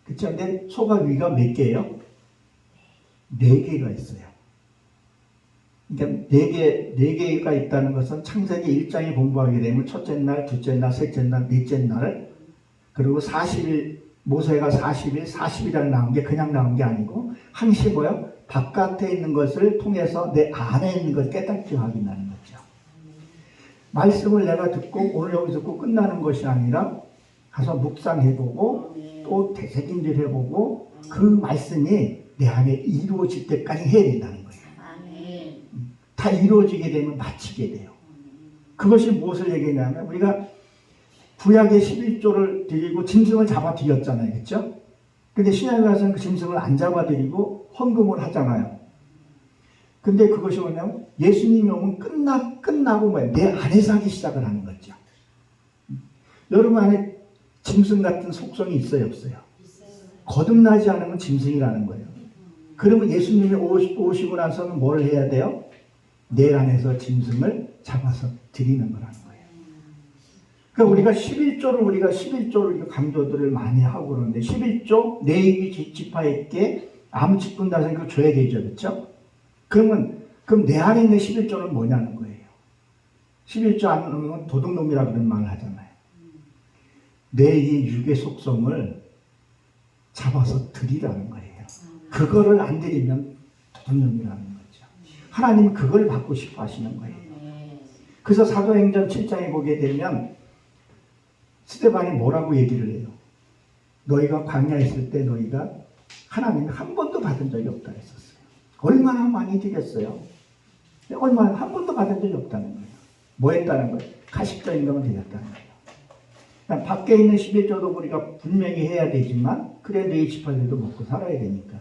A: 그렇죠. 근데 소가 위가 몇 개예요? 4개가 있어요. 그러니까 4개가 있다는 것은 창세기 1장에 공부하게 되면 첫째 날, 둘째 날, 셋째 날, 넷째 날 그리고 40일 모세가 40일이라고 나온 게 그냥 나온 게 아니고 항시 뭐요? 바깥에 있는 것을 통해서 내 안에 있는 걸 깨닫게 확인하는 거죠. 말씀을 내가 듣고 오늘 여기서 듣고 끝나는 것이 아니라 가서 묵상해보고 또 되새김질 해보고 그 말씀이 내 안에 이루어질 때까지 해야 된다는 거예요. 다 이루어지게 되면 마치게 돼요. 그것이 무엇을 얘기하냐면 우리가 구약의 11조를 드리고 짐승을 잡아 드렸잖아요. 그렇죠? 근데 신약에 가서는 그 짐승을 안 잡아 드리고 헌금을 하잖아요. 근데 그것이 뭐냐면 예수님이 오면 끝나고 뭐예요? 내 안에서 하기 시작을 하는 거죠. 여러분 안에 짐승 같은 속성이 있어요? 없어요? 거듭나지 않으면 짐승이라는 거예요. 그러면 예수님이 오시고 나서는 뭘 해야 돼요? 내 안에서 짐승을 잡아서 드리는 거라는 거예요. 그러니까 우리가 11조를 강조들을 많이 하고 그러는데 11조 레위기 지파에게 아무 직분 다생 그 줘야 되죠. 그렇죠? 그럼 내 안에 있는 11조는 뭐냐는 거예요. 11조 안 넣으면 도둑놈이라 그런 말을 하잖아요. 내 이 육의 속성을 잡아서 드리라는 거예요. 그거를 안 드리면 도둑놈이라는 거죠. 하나님은 그걸 받고 싶어 하시는 거예요. 그래서 사도행전 7장에 보게 되면 스데반이 뭐라고 얘기를 해요? 너희가 광야에 있을 때 너희가 하나님 한 번도 받은 적이 없다 했었어요. 얼마나 많이 드렸어요? 얼마나 한 번도 받은 적이 없다는 거예요. 뭐 했다는 거예요? 가식적인 것만 드렸다는 거예요. 그러니까 밖에 있는 11조도 우리가 분명히 해야 되지만 그래 내 28일도 먹고 살아야 되니까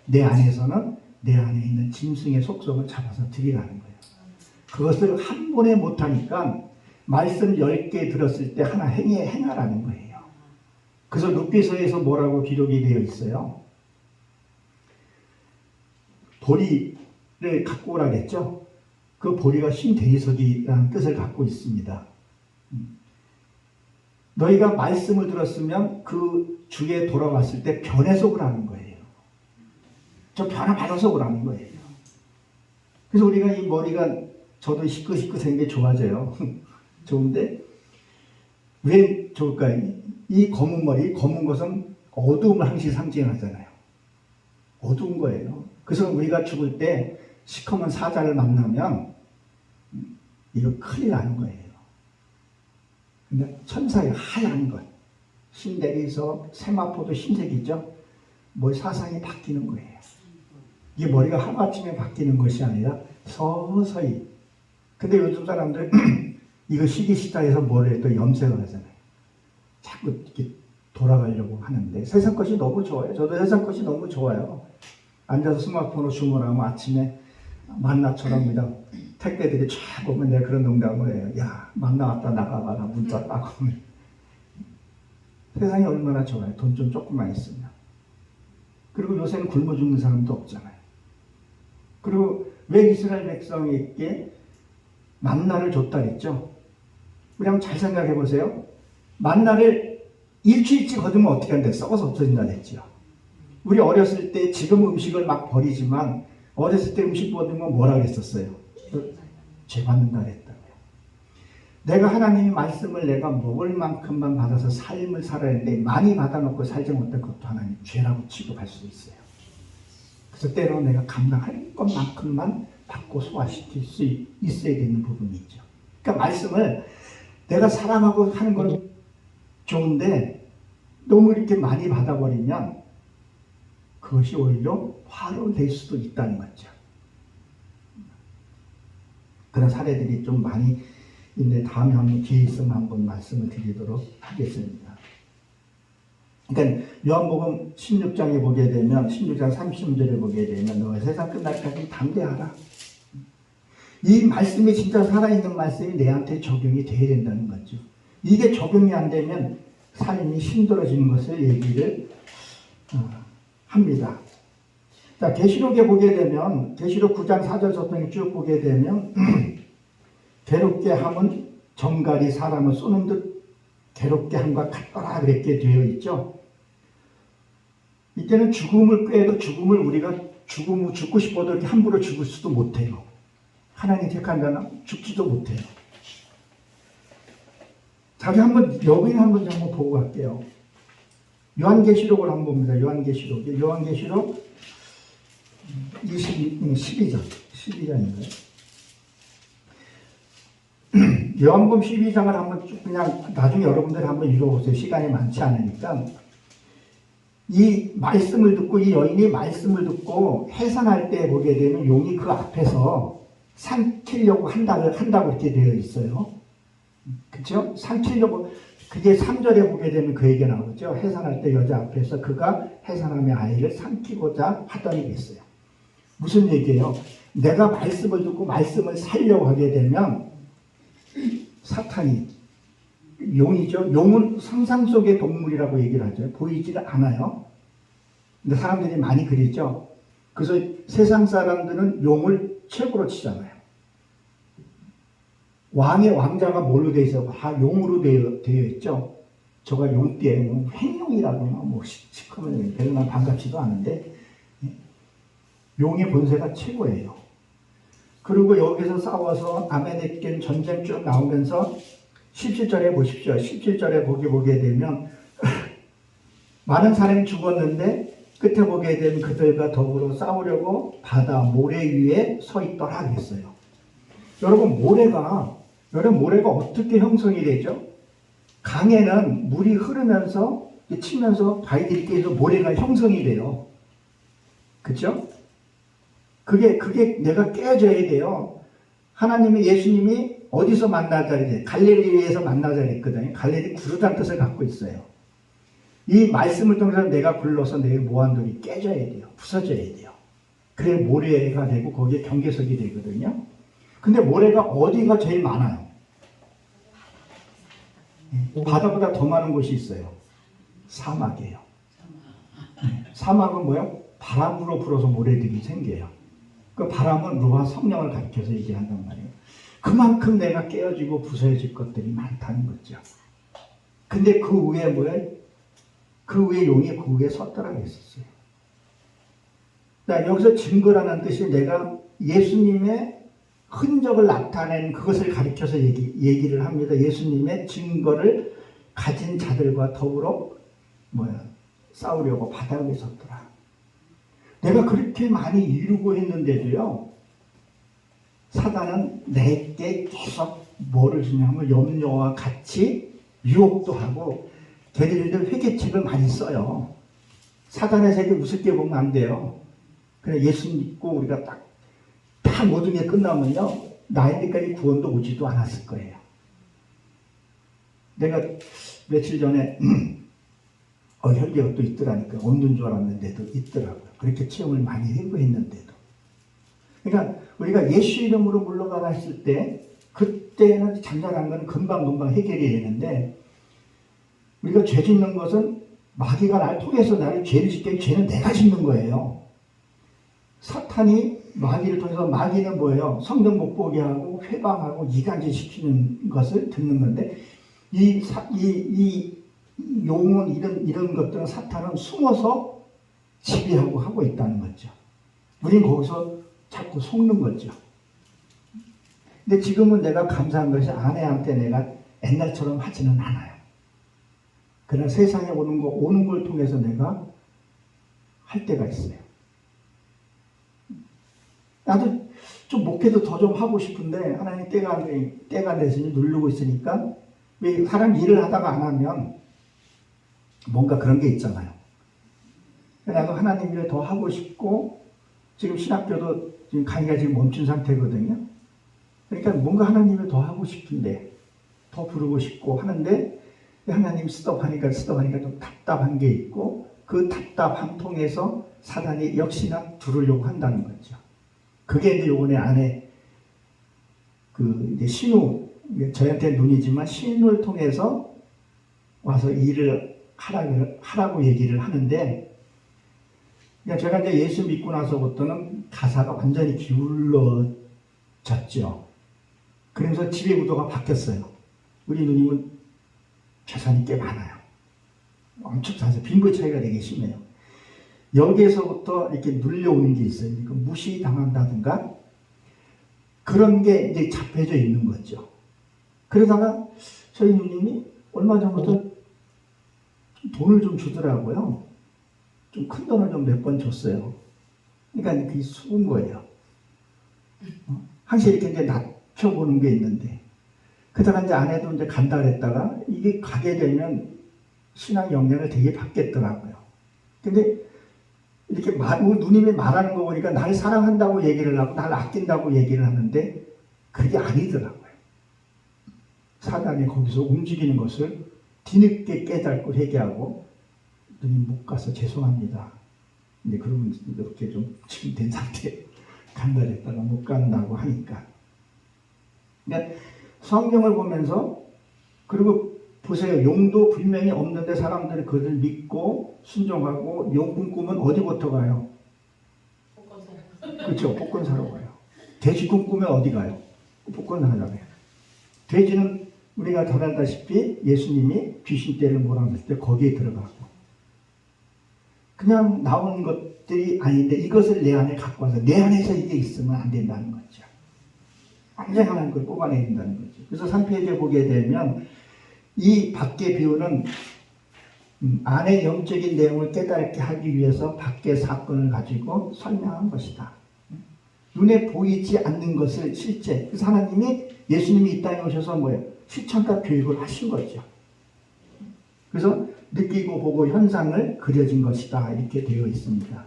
A: 내 안에서는 내 안에 있는 짐승의 속성을 잡아서 드리라는 거예요. 그것을 한 번에 못하니까 말씀 10개 들었을 때 하나 행하라는 거예요. 그래서 룻기서에서 뭐라고 기록이 되어 있어요? 보리를 갖고 오라 그랬죠? 그 보리가 신대리석이라는 뜻을 갖고 있습니다. 너희가 말씀을 들었으면 그 주에 돌아왔을 때 변해서 오라는 거예요. 저 변화 받아서 오라는 거예요. 그래서 우리가 이 머리가 저도 시끌시끌 생긴 게 좋아져요. 좋은데 왜 좋을까요? 이 검은 머리, 검은 것은 어두움을 항상 상징하잖아요. 어두운 거예요. 그래서 우리가 죽을 때 시커먼 사자를 만나면 이거 큰일 나는 거예요. 근데 천사의 하얀 것, 신대리석, 세마포도 흰색이죠. 뭐 사상이 바뀌는 거예요. 이게 머리가 하루아침에 바뀌는 것이 아니라 서서히. 근데 요즘 사람들 이거 시기시다해서 뭐래 또 염색을 하잖아요. 자꾸 이렇게 돌아가려고 하는데 세상 것이 너무 좋아요. 저도 세상 것이 너무 좋아요. 앉아서 스마트폰으로 주문하면 아침에 만나처럼 그냥 택배들이 쫙 오면 내가 그런 농담을 해요. 야, 만나 왔다 나가봐라 문자 따고. 세상이 얼마나 좋아요. 돈 좀 조금만 있으면. 그리고 요새는 굶어 죽는 사람도 없잖아요. 그리고 왜 이스라엘 백성에게 만나를 줬다 그랬죠? 우리 한번 잘 생각해 보세요. 만나를 일주일치 거두면 어떻게 하는데 썩어서 없어진다 그랬죠. 우리 어렸을 때 지금 음식을 막 버리지만 어렸을 때 음식 버리면 뭐라 그랬었어요? 죄 받는다 그랬다고요. 내가 하나님의 말씀을 내가 먹을 만큼만 받아서 삶을 살아야 하는데 많이 받아놓고 살지 못한 것도 하나님 죄라고 취급할 수 있어요. 그래서 때로 내가 감당할 것만큼만 받고 소화시킬 수 있어야 되는 부분이 있죠. 그러니까 말씀을 내가 사랑하고 하는 건 좋은데 너무 이렇게 많이 받아버리면 그것이 오히려 화로 될 수도 있다는 거죠. 그런 사례들이 좀 많이 있는데 다음에 한번 기회 있으면 한번 말씀을 드리도록 하겠습니다. 그러니까 요한복음 16장에 보게 되면 16장 30절에 보게 되면 너가 세상 끝날까지 담대하라. 이 말씀이 진짜 살아있는 말씀이 내한테 적용이 돼야 된다는 거죠. 이게 적용이 안 되면 삶이 힘들어지는 것을 얘기를 합니다. 자, 계시록에 보게 되면 계시록 9장 4절부터 쭉 보게 되면 괴롭게 함은 정갈이 사람을 쏘는 듯 괴롭게 함과 같더라 그렇게 되어 있죠. 이때는 죽음을 꾀해도 죽음을 우리가 죽고 싶어도 이렇게 함부로 죽을 수도 못해요. 하나님 택한 자는 죽지도 못해요. 자기 한번 여기는 한번 보고 갈게요. 요한계시록을 한번 봅니다. 요한계시록 12장인가요? 요한복음 12장을 한번 그냥 나중에 여러분들 한번 읽어보세요. 시간이 많지 않으니까. 이 말씀을 듣고 이 여인이 말씀을 듣고 해산할 때 보게 되면 용이 그 앞에서 삼키려고 한다고 이렇게 되어 있어요. 그렇죠? 삼키려고. 그게 3절에 보게 되면 그 얘기가 나오죠. 해산할 때 여자 앞에서 그가 해산하며 아이를 삼키고자 하더니 그랬어요. 무슨 얘기예요? 내가 말씀을 듣고 말씀을 살려고 하게 되면 사탄이, 용이죠. 용은 상상 속의 동물이라고 얘기를 하죠. 보이지가 않아요. 근데 사람들이 많이 그리죠. 그래서 세상 사람들은 용을 최고로 치잖아요. 왕의 왕자가 뭘로 되어 있어? 용으로 되어 있죠. 저가 용띠에 횡령이라고 뭐 시커먼 별로 반갑지도 않은데 용의 본세가 최고예요. 그리고 여기서 싸워서 아메네겐 전쟁 쭉 나오면서 17절에 보십시오. 17절에 보게 되면 많은 사람이 죽었는데 끝에 보게 되면 그들과 더불어 싸우려고 바다 모래 위에 서 있더라 그랬어요. 여러분 모래가 어떻게 형성이 되죠? 강에는 물이 흐르면서 치면서 바위들끼리서 모래가 형성이 돼요. 그렇죠? 그게 내가 깨져야 돼요. 하나님이 예수님이 어디서 만나자 그래? 갈릴리에서 만나자 그랬거든요. 갈릴리 구르다는 뜻을 갖고 있어요. 이 말씀을 통해서 내가 불러서 내 모환돌이 깨져야 돼요. 부서져야 돼요. 그래 모래가 되고 거기에 경계석이 되거든요. 근데 모래가 어디가 제일 많아요? 바다보다 더 많은 곳이 있어요. 사막이에요. 사막은 뭐야? 바람으로 불어서 모래들이 생겨요. 그 바람은 루아 성령을 가리켜서 얘기한단 말이에요. 그만큼 내가 깨어지고 부서질 것들이 많다는 거죠. 근데 그 위에 뭐야? 그 위에 용이 그 위에 섰더라고 했었어요. 자, 여기서 증거라는 뜻이 내가 예수님의 흔적을 나타낸 그것을 가리켜서 얘기를 합니다. 예수님의 증거를 가진 자들과 더불어 싸우려고 바다 위에 섰더라. 내가 그렇게 많이 이루고 했는데도요, 사단은 내게 계속 뭐를 주냐면 염려와 같이 유혹도 하고 걔네들도 회개책을 많이 써요. 사단의 세계 우습게 보면 안 돼요. 그냥 예수 믿고 우리가 다 모든 게 끝나면요, 나에게까지 구원도 오지도 않았을 거예요. 내가 며칠 전에 혈기가 또 있더라니까. 없는 줄 알았는데도 있더라고요. 그렇게 체험을 많이 해보했는데도. 그러니까 우리가 예수 이름으로 물러가라 했을 때 그때는 잔잔한 건 금방 해결이 되는데, 우리가 죄 짓는 것은 마귀가 날 통해서 나를 죄를 짓게, 죄는 내가 짓는 거예요. 사탄이 마귀를 통해서, 마귀는 뭐예요? 성경 못 보게 하고 회방하고 이간질 시키는 것을 듣는 건데, 이 용은 이런 것들은 사탄은 숨어서 지배하고 하고 있다는 거죠. 우린 거기서 자꾸 속는 거죠. 근데 지금은 내가 감사한 것이 아내한테 내가 옛날처럼 하지는 않아요. 그러나 세상에 오는 걸 통해서 내가 할 때가 있어요. 나도 좀 목회도 더 좀 하고 싶은데 하나님 때가 됐으니 누르고 있으니까, 왜 사람 일을 하다가 안 하면 뭔가 그런 게 있잖아요. 나도 하나님 일을 더 하고 싶고, 지금 신학교도 지금 강의가 지금 멈춘 상태거든요. 그러니까 뭔가 하나님을 더 하고 싶은데, 더 부르고 싶고 하는데, 하나님 스톱하니까 좀 답답한 게 있고, 그 답답함 통해서 사단이 역시나 두르려고 한다는 거죠. 그게 이제 요번에 안에 이제 신우, 저한테 눈이지만 신우를 통해서 와서 일을 하라고 얘기를 하는데, 그러니까 제가 이제 예수 믿고 나서부터는 가사가 완전히 기울어졌죠. 그러면서 지배 구도가 바뀌었어요. 우리 누님은 재산이 꽤 많아요. 엄청 사서 빈부 차이가 되게 심해요. 여기에서부터 이렇게 눌려오는 게 있어요. 그러니까 무시당한다든가 그런 게 이제 잡혀져 있는 거죠. 그러다가 저희 누님이 얼마 전부터 돈을 좀 주더라고요. 좀 큰 돈을 좀 몇 번 줬어요. 그러니까 그게 속은 거예요. 항상 이렇게 이제 낮춰보는 게 있는데, 그러다가 이제 아내도 이제 간다 그랬다가 이게 가게 되면 신앙 영향을 되게 받겠더라고요. 근데 이렇게 누님이 말하는 거 보니까 날 사랑한다고 얘기를 하고 날 아낀다고 얘기를 하는데 그게 아니더라고요. 사단이 거기서 움직이는 것을 뒤늦게 깨닫고 회개하고, 누님 못 가서 죄송합니다. 근데 그러면 이렇게 좀 지금 된 상태에 간다 했다가 못 간다고 하니까. 그러니까 성경을 보면서, 그리고 보세요. 용도 분명히 없는데 사람들이 그것을 믿고 순종하고, 용 꿈꾸면 어디부터 가요?
B: 복권 사러.
A: 그렇죠. 복권 사러 가요. 돼지 꿈꾸면 어디 가요? 복권 사러 가요. 돼지는 우리가 잘 알다시피 예수님이 귀신떼를 몰아냈을 때 거기에 들어가고, 그냥 나온 것들이 아닌데 이것을 내 안에 갖고 와서 내 안에서 이게 있으면 안 된다는 거죠. 완전히 하나님 걸 뽑아내야 된다는 거죠. 그래서 3페이지에 보게 되면 이 밖의 비유는 안의 영적인 내용을 깨닫게 하기 위해서 밖의 사건을 가지고 설명한 것이다. 눈에 보이지 않는 것을 실제, 그래서 하나님이, 예수님이 이 땅에 오셔서 실천과 교육을 하신 거죠. 그래서 느끼고 보고 현상을 그려진 것이다 이렇게 되어 있습니다.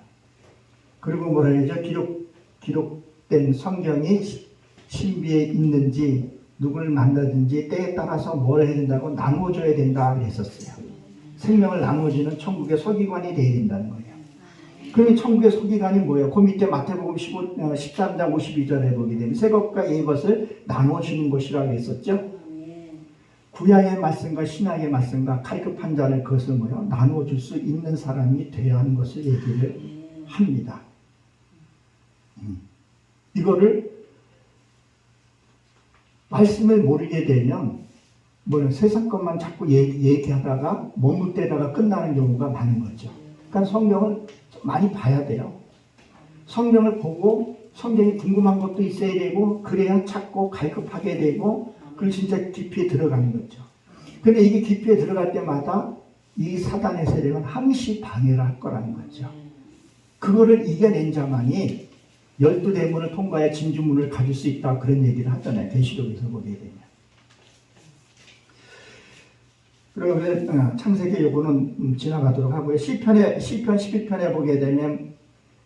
A: 그리고 뭐라 해야죠? 기록된 성경이 신비에 있는지 누구를 만나든지 때에 따라서 뭘 해야 된다고 나눠줘야 된다 그랬었어요. 생명을 나눠주는 천국의 서기관이 되어야 된다는 거예요. 그러면 천국의 서기관이 뭐예요? 그 밑에 마태복음 13장 52절에 보게 되면 새 것과 옛 것을 나눠주는 것이라고 했었죠. 구약의 말씀과 신약의 말씀과 칼급한 자를 그것을 뭐요? 나눠줄 수 있는 사람이 되어야 하는 것을 얘기를 합니다. 이거를 말씀을 모르게 되면 세상 것만 자꾸 얘기하다가 머뭇대다가 끝나는 경우가 많은 거죠. 그러니까 성경을 많이 봐야 돼요. 성경을 보고 성경이 궁금한 것도 있어야 되고 그래야 찾고 갈급하게 되고 그걸 진짜 깊이에 들어가는 거죠. 근데 이게 깊이에 들어갈 때마다 이 사단의 세력은 항시 방해를 할 거라는 거죠. 그거를 이겨낸 자만이 12대문을 통과해 진주문을 가질 수 있다 그런 얘기를 하잖아요. 계시록에서 보게 되면. 그리고 창세기 요거는 지나가도록 하고요. 시편 11편에 보게 되면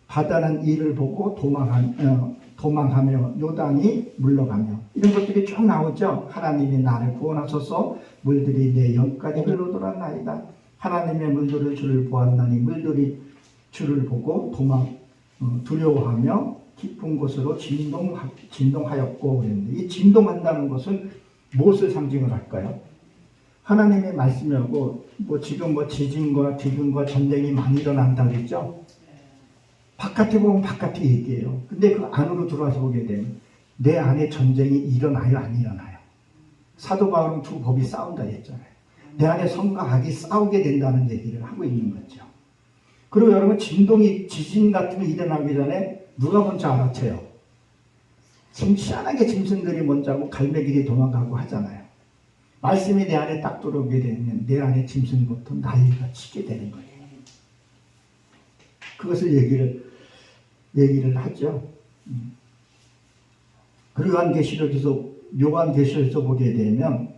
A: 바다는 이를 보고 도망하며 요단이 물러가며 이런 것들이 쭉 나오죠. 하나님이 나를 구원하소서 물들이 내 영까지 흘러들어나이다. 하나님의 물들을 주를 보았나니 물들이 주를 보고 두려워하며 깊은 곳으로 진동하였고 그랬는데 이 진동한다는 것은 무엇을 상징을 할까요? 하나님의 말씀이라고 지금 지진과 기근과 전쟁이 많이 일어난다 그랬죠. 바깥에 보면 바깥에 얘기해요. 근데 그 안으로 들어와서 보게 되면 내 안에 전쟁이 일어나요, 안 일어나요? 사도 바울은 두 법이 싸운다 했잖아요. 내 안에 성과 악이 싸우게 된다는 얘기를 하고 있는 거죠. 그리고 여러분 지진 같은 게 일어나기 전에 누가 먼저 알아채요? 지금 희한하게 짐승들이 먼저 하고 갈매기들이 도망가고 하잖아요. 말씀이 내 안에 딱 들어오게 되면 내 안에 짐승부터 난리가 치게 되는 거예요. 그것을 얘기를 하죠. 그리고 요한계시록에서 보게 되면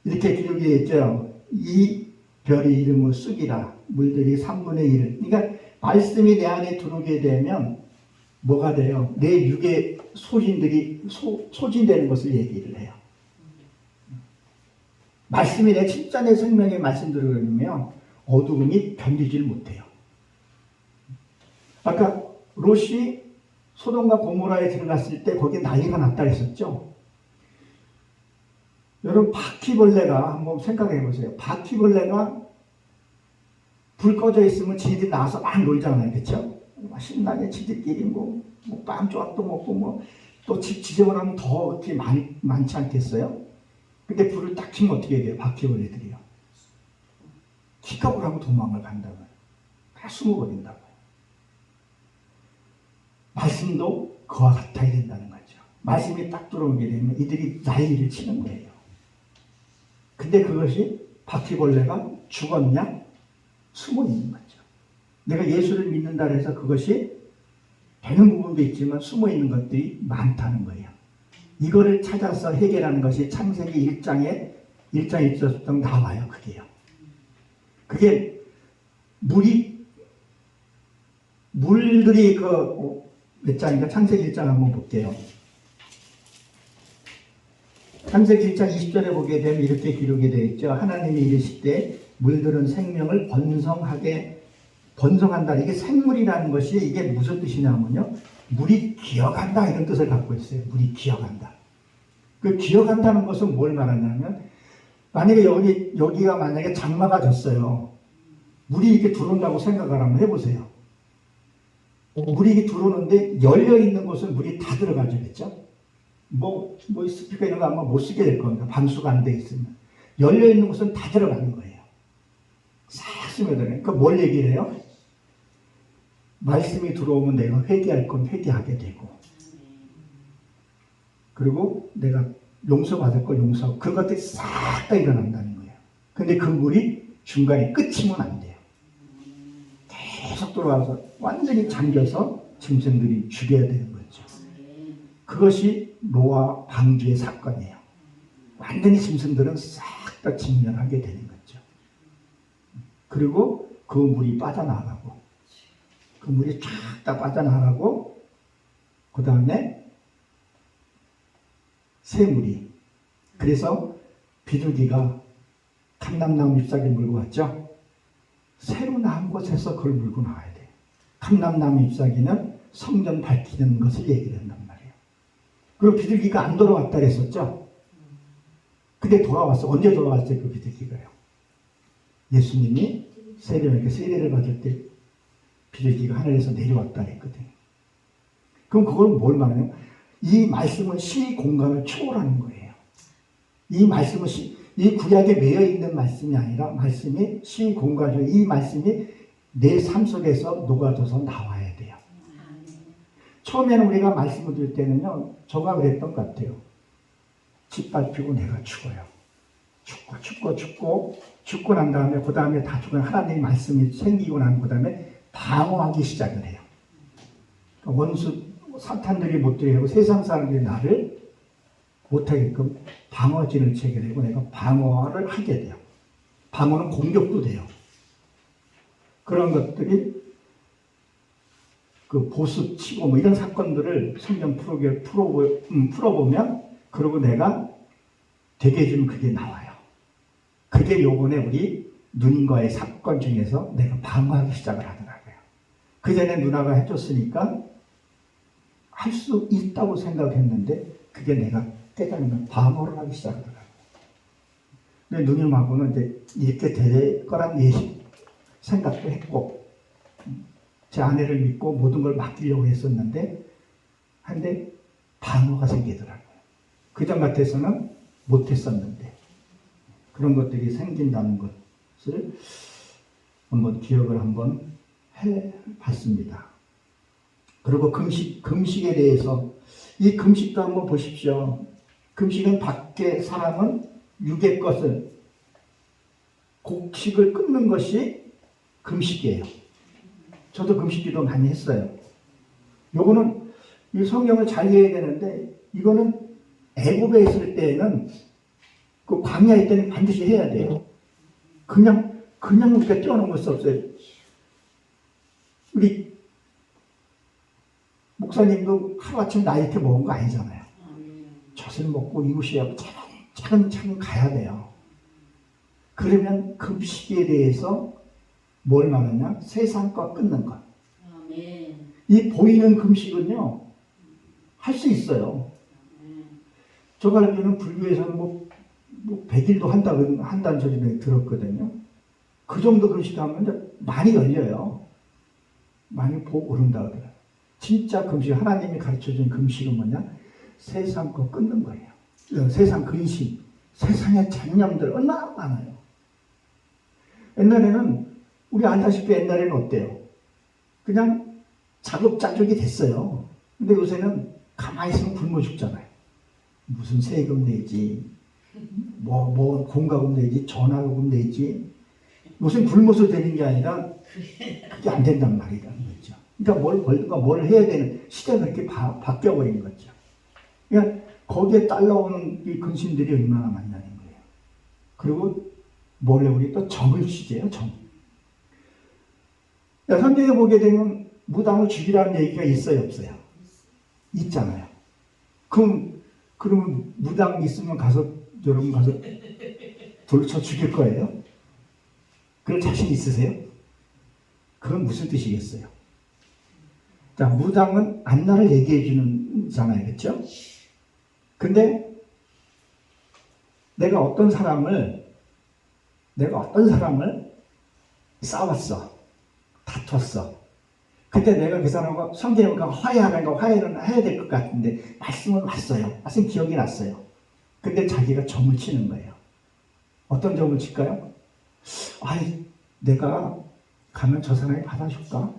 A: 이렇게 기록이 있죠. 이 별의 이름을 쑥이라 물들이 3분의 1을 그러니까 말씀이 내 안에 들어오게 되면 뭐가 돼요? 내 육의 소진들이 소진되는 것을 얘기를 해요. 말씀이 진짜 내 생명의 말씀대로 그러면 어두움이 견디질 못해요. 아까 롯이 소돔과 고모라에 들어갔을 때 거기에 난리가 났다 했었죠. 여러분 바퀴벌레가 한번 생각해 보세요. 바퀴벌레가 불 꺼져 있으면 지들이 나와서 막 놀잖아요. 그렇죠? 신나게 지들끼리 빵 쪼락도 먹고 또 지저분하면 더 어떻게 많지 않겠어요? 근데 불을 딱 켜면 어떻게 돼요? 바퀴벌레들이요. 킥업을 하고 도망을 간다고요. 다 숨어버린다고요. 말씀도 그와 같아야 된다는 거죠. 말씀이 딱 들어오게 되면 이들이 난리를 치는 거예요. 근데 그것이 바퀴벌레가 죽었냐? 숨어 있는 거죠. 내가 예수를 믿는다 해서 그것이 되는 부분도 있지만 숨어 있는 것들이 많다는 거예요. 이거를 찾아서 해결하는 것이 창세기 1장에 있었던 나와요. 그게 물들이 몇 장인가? 창세기 1장 한번 볼게요. 창세기 1장 20절에 보게 되면 이렇게 기록이 되어 있죠. 하나님이 이르시되 물들은 생명을 번성한다. 이게 생물이라는 것이 이게 무슨 뜻이냐면요. 물이 기어간다 이런 뜻을 갖고 있어요. 물이 기어간다. 그 기어간다는 것은 뭘 말하냐면 만약에 여기가 만약에 장마가 졌어요. 물이 이렇게 들어온다고 생각을 한번 해보세요. 물이 이렇게 들어오는데 열려있는 곳은 물이 다 들어가죠. 그렇죠? 스피커 이런 거 아마 못 쓰게 될 겁니다. 방수가 안 돼 있으면. 열려있는 곳은 다 들어가는 거예요. 싹 스며들어요. 그러니까 뭘 얘기를 해요? 말씀이 들어오면 내가 회개할 건 회개하게 되고 그리고 내가 용서받을 건 용서하고 그것들이 싹 다 일어난다는 거예요. 근데 그 물이 중간에 끝이면 안 돼요. 계속 들어와서 완전히 잠겨서 짐승들이 죽여야 되는 거죠. 그것이 노아 방주의 사건이에요. 완전히 짐승들은 싹 다 직면하게 되는 거죠. 그리고 그 물이 빠져나가고 그 물이 쫙 다 빠져나가고 그 다음에 새물이 그래서 비둘기가 감람나무 잎사귀 물고 왔죠. 새로 나온 곳에서 그걸 물고 나와야 돼요. 감람나무 잎사귀는 성전 밝히는 것을 얘기한단 말이에요. 그리고 비둘기가 안 돌아왔다 그랬었죠. 근데 돌아왔어. 언제 돌아왔어요? 그 비둘기가요. 예수님이 세례를 받을 때 비둘기가 하늘에서 내려왔다 그랬거든요. 그럼 그걸 뭘 말하냐면 이 말씀은 시 공간을 초월하는 거예요. 이 말씀은 이 구약에 매여 있는 말씀이 아니라 말씀이 시 공간으로 이 말씀이 내 삶 속에서 녹아져서 나와야 돼요. 처음에는 우리가 말씀을 들을 때는요, 저가 그랬던 것 같아요. 짓밟히고 내가 죽어요. 죽고 난 다음에 그 다음에 다 죽은 하나님의 말씀이 생기고 난 그 다음에 방어하기 시작을 해요. 그러니까 원수 사탄들이 못 되게 하고 세상 사람들이 나를 못하게끔 방어진을 치게 되고 내가 방어를 하게 돼요. 방어는 공격도 돼요. 그런 것들이 그 보수치고 뭐 이런 사건들을 성경 풀어보면 그러고 내가 되게 해주면 그게 나와요. 그게 요번에 우리 누님과의 사건 중에서 내가 방어하기 시작을 하더라고요. 그 전에 누나가 해줬으니까 할 수 있다고 생각했는데 그게 내가 깨달으면 방어를 하기 시작하더라고요. 근데 누님하고는 이제 이렇게 될 거란 예식 생각도 했고 제 아내를 믿고 모든 걸 맡기려고 했었는데 한데 방어가 생기더라고요. 그전 같아서는 못했었는데 그런 것들이 생긴다는 것을 한번 기억을 한번 해봤습니다. 그리고 금식에 대해서 이 금식도 한번 보십시오. 금식은 밖에 사람은 육의 것을 곡식을 끊는 것이 금식이에요. 저도 금식기도 많이 했어요. 요거는 이 성경을 잘 이해해야 되는데 이거는 애굽에 있을 때에는 그 광야에 때는 반드시 해야 돼요. 그냥 우리가 뛰어넘을 수 없어요. 우리 목사님도 하루아침 나이트 먹은 거 아니잖아요. 젖을 먹고 이웃이야 차근차근 가야 돼요. 그러면 금식에 대해서 뭘 말하냐? 세상 것 끊는 것. 이 보이는 금식은요 할 수 있어요. 저 알기로는 불교에서는 뭐 100일도 한다는 소리를 들었거든요. 그 정도 금식하면 많이 열려요. 많이 복 오른다 그래요. 진짜 금식, 하나님이 가르쳐준 금식은 뭐냐? 세상 거 끊는 거예요. 세상 근심, 세상의 잡념들 얼마나 많아요. 옛날에는 우리 알다시피 옛날에는 어때요? 그냥 자급자족이 됐어요. 근데 요새는 가만히 있으면 굶어 죽잖아요. 무슨 세금 내지, 뭐 공과금 내지, 전화요금 내지. 요새 굶어서 되는 게 아니라 그게 안 된단 말이라는 거죠. 그러니까 뭘 벌든가 뭘 해야 되는 시대가 그렇게 바뀌어버린 거죠. 그러니까 거기에 따라오는 이 근심들이 얼마나 많냐는 거예요. 그리고 몰래 우리 또 정을 취재해요, 정. 성경에 보게 되면 무당을 죽이라는 얘기가 있어요, 없어요? 있잖아요. 그러면 무당 있으면 여러분 가서 돌쳐 죽일 거예요? 그럴 자신 있으세요? 그건 무슨 뜻이겠어요? 자, 무당은 앞날을 얘기해 주는잖아요, 그렇죠? 근데 내가 어떤 사람을 싸웠어, 다퉜어. 그때 내가 그 사람과 성경과 화해를 해야 될 것 같은데 말씀은 왔어요. 말씀 기억이 났어요. 근데 자기가 점을 치는 거예요. 어떤 점을 칠까요? 아이, 내가 가면 저 사람이 받아줄까?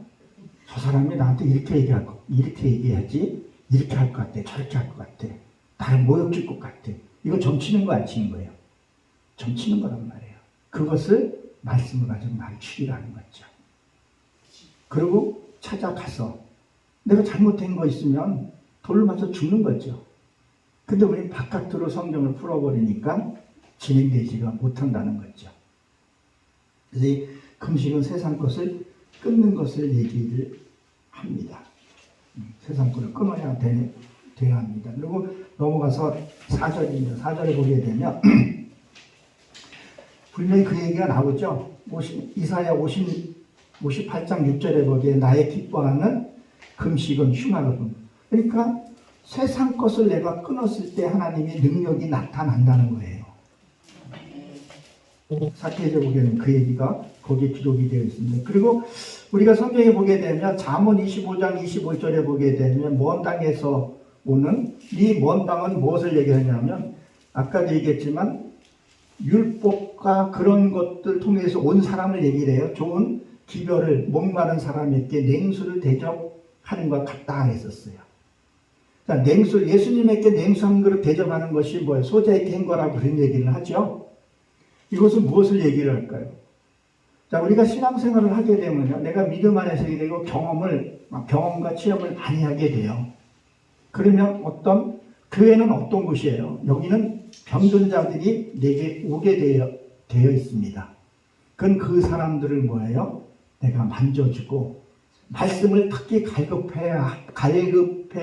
A: 저 사람이 나한테 이렇게 얘기해야지, 이렇게 할 것 같아, 저렇게 할 것 같아, 나를 모욕줄 것 같아. 이거 점 치는 거 안 치는 거예요? 점 치는 거란 말이에요. 그것을 말씀을 가지고 나를 죽이라는 거죠. 그리고 찾아가서 내가 잘못된 거 있으면 돌로 맞아 죽는 거죠. 근데 우리 바깥으로 성경을 풀어버리니까 진행되지가 못한다는 거죠. 그래서 이 금식은 세상 것을 끊는 것을 얘기를 합니다. 세상 것을 끊어야 돼야 합니다. 그리고 넘어가서 4절입니다. 4절에 보게 되면 분명히 그 얘기가 나오죠. 이사야 58장 6절에 보기에 나의 기뻐하는 금식은 흉하거든. 그러니까 세상 것을 내가 끊었을 때 하나님의 능력이 나타난다는 거예요. 사태에 보기에는 그 얘기가 거기에 기록이 되어 있습니다. 그리고 우리가 성경에 보게 되면 잠언 25장 25절에 보게 되면 먼 땅에서 오는 이 먼 땅은 무엇을 얘기하냐면 아까도 얘기했지만 율법과 그런 것들 통해서 온 사람을 얘기를 해요. 좋은 기별을 목마른 사람에게 냉수를 대접하는 것 같다 했었어요. 자, 예수님에게 냉수 한 그릇 대접하는 것이 뭐예요? 소자에게 한 거라고 그런 얘기를 하죠. 이것은 무엇을 얘기를 할까요? 자, 우리가 신앙생활을 하게 되면요, 내가 믿음 안에서 서게 되고 경험과 체험을 많이 하게 돼요. 그러면 교회는 어떤 곳이에요? 여기는 병든 자들이 내게 오게 되어 있습니다. 그건 그 사람들을 뭐예요? 내가 만져주고 말씀을 특히 갈급해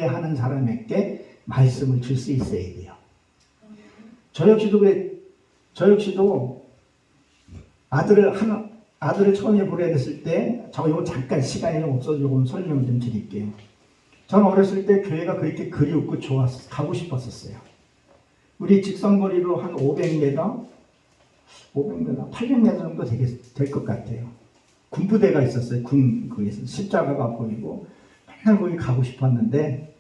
A: 하는 사람에게 말씀을 줄 수 있어야 돼요. 저 역시도 아들을 처음에 보게 됐을 때, 이거 잠깐 시간이 좀 없어서 조금 설명을 좀 드릴게요. 저는 어렸을 때 교회가 그렇게 그리웠고 가고 싶었었어요. 우리 직선거리로 한 500m, 800m 정도 될 것 같아요. 군부대가 있었어요. 거기서 십자가가 보이고 맨날 거기 가고 싶었는데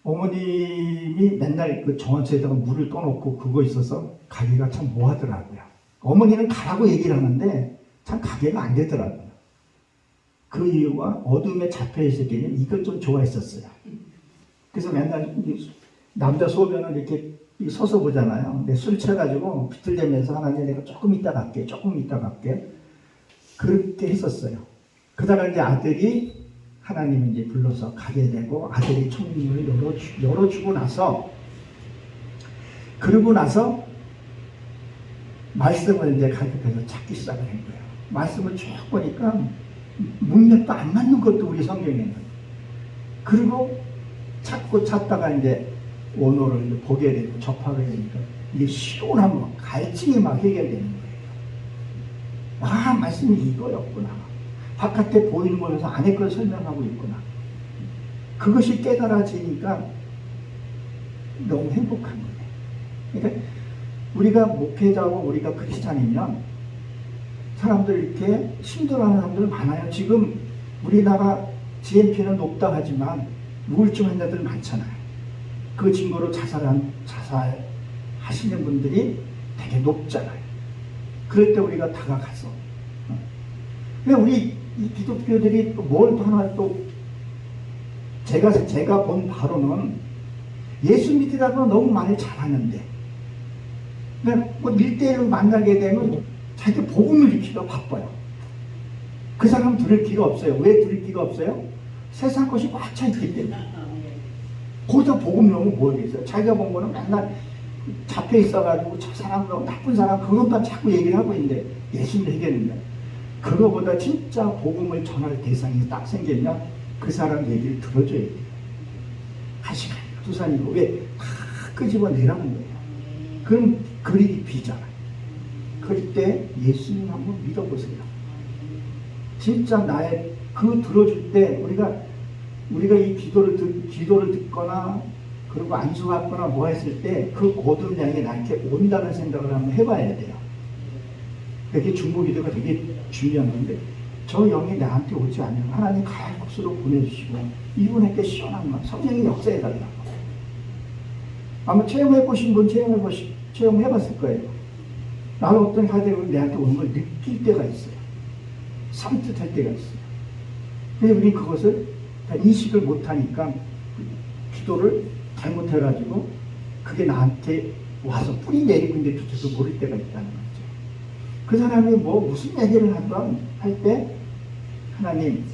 A: 어머님이 맨날 그 정원소에다가 물을 떠놓고 그거 있어서 가기가 참 뭐하더라고요. 어머니는 가라고 얘기를 하는데 참 가게가 안 되더라고요. 그 이유가 어둠에 잡혀있을 때는 이걸 좀 좋아했었어요. 그래서 맨날 남자 소변을 이렇게 서서 보잖아요. 근데 술 취해가지고 비틀대면서 하나님 내가 조금 이따 갈게. 그렇게 했었어요. 그러다가 이제 아들이 하나님이 이제 불러서 가게 되고 아들이 총문을 열어주고 나서 그러고 나서 말씀을 이제 갈급해서 찾기 시작을 한 거예요. 말씀을 쭉 보니까 문맥도 안 맞는 것도 우리 성경에는. 그리고 찾다가 이제 원어를 보게 되고 접하게 되니까 이게 시원한 거, 갈증이 막 해결되는 거예요. 아, 말씀이 이거였구나. 바깥에 보이는 거에서 안에 걸 설명하고 있구나. 그것이 깨달아지니까 너무 행복한 거예요. 그러니까 우리가 목회자고 우리가 크리스찬이면 사람들 이렇게 힘들어하는 사람들 많아요. 지금 우리나라 GNP는 높다 하지만 우울증 환자들 많잖아요. 그 증거로 자살하시는 분들이 되게 높잖아요. 그럴 때 우리가 다가가서 그냥 우리 이 기독교들이 또 뭘 하나 또 제가 본 바로는 예수 믿으라고 너무 말을 잘하는데 그냥 뭐 1대1로 만나게 되면 자기 복음을 읽기가 바빠요. 그 사람 들을 기가 없어요. 왜 들을 기가 없어요? 세상 것이 꽉 차 있기 때문에. 거기다 복음 넣으면 뭐겠어요? 자기가 본 거는 맨날 잡혀 있어가지고 저 사람, 나쁜 사람 그것만 자꾸 얘기를 하고 있는데 예수를 해결했는데 그거보다 진짜 복음을 전할 대상이 딱 생기면 그 사람 얘기를 들어줘야 돼요. 한 시간, 두 시간이고 왜? 다 끄집어내라는 거예요. 그럼 그리 비잖아요. 그럴 때 예수님 한번 믿어보세요. 진짜 나의 그 들어줄 때 우리가 이 기도를 듣거나 그리고 안수받거나 뭐 했을 때 그 어두운 양이 나한테 온다는 생각을 한번 해봐야 돼요. 그게 중보기도가 되게 중요한 건데 저 영이 나한테 오지 않으면 하나님 가을 곳으로 보내주시고 이분에게 시원한 말 성령이 역사해달라고. 아마 체험해보신 분 체험해봤을 거예요. 나는 어떤 하대가 내한테 오는 걸 느낄 때가 있어요. 산뜻할 때가 있어요. 근데 우리 그것을 인식을 못하니까 기도를 잘못해가지고 그게 나한테 와서 뿌리 내리고 있는데 조차도 모를 때가 있다는 거죠. 그 사람이 무슨 얘기를 하던 할 때 하나님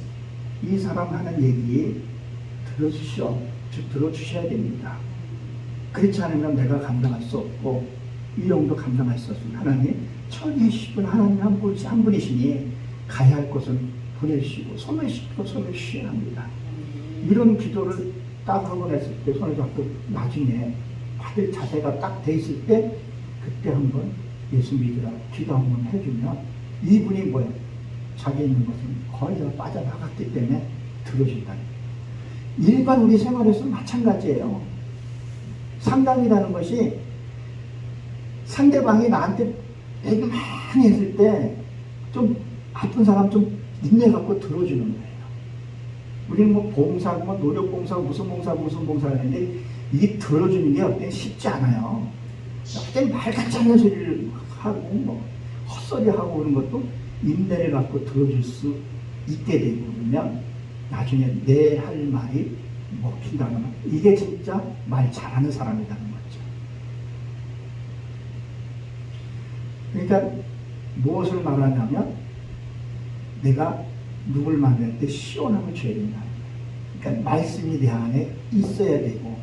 A: 이 사람 하는 얘기 들어주셔야 됩니다. 그렇지 않으면 내가 감당할 수 없고 이 정도 감당할 수 없습니다. 하나님 천지십은 하나님 한 분이시니 가야 할 곳은 보내시고 손을 씻고 손을 쉬어야 합니다. 이런 기도를 딱 한번 했을 때 손을 잡고 나중에 받을 자세가 딱 돼 있을 때 그때 한번 예수 믿으라 기도 한번 해주면 이분이 뭐예요? 자기 있는 것은 거의 다 빠져나갔기 때문에 들어준다는 거예요. 일반 우리 생활에서는 마찬가지예요. 상담이라는 것이 상대방이 나한테 얘기 많이 했을 때 좀 아픈 사람 좀 인내 갖고 들어주는 거예요. 우리는 뭐 봉사고 뭐 노력봉사고 무슨 봉사 하는데 이게 들어주는 게 어때 쉽지 않아요. 어떤 말 같지 않는 소리를 하고 뭐 헛소리 하고 그런 것도 인내를 갖고 들어줄 수 있게 되고 그러면 나중에 내 할 말이 먹힌다는 거. 이게 진짜 말 잘하는 사람이라는 거죠. 그러니까 무엇을 말하냐면 내가 누굴 만날 때 시원함을 줘야 된다. 그러니까 말씀이 내 안에 있어야 되고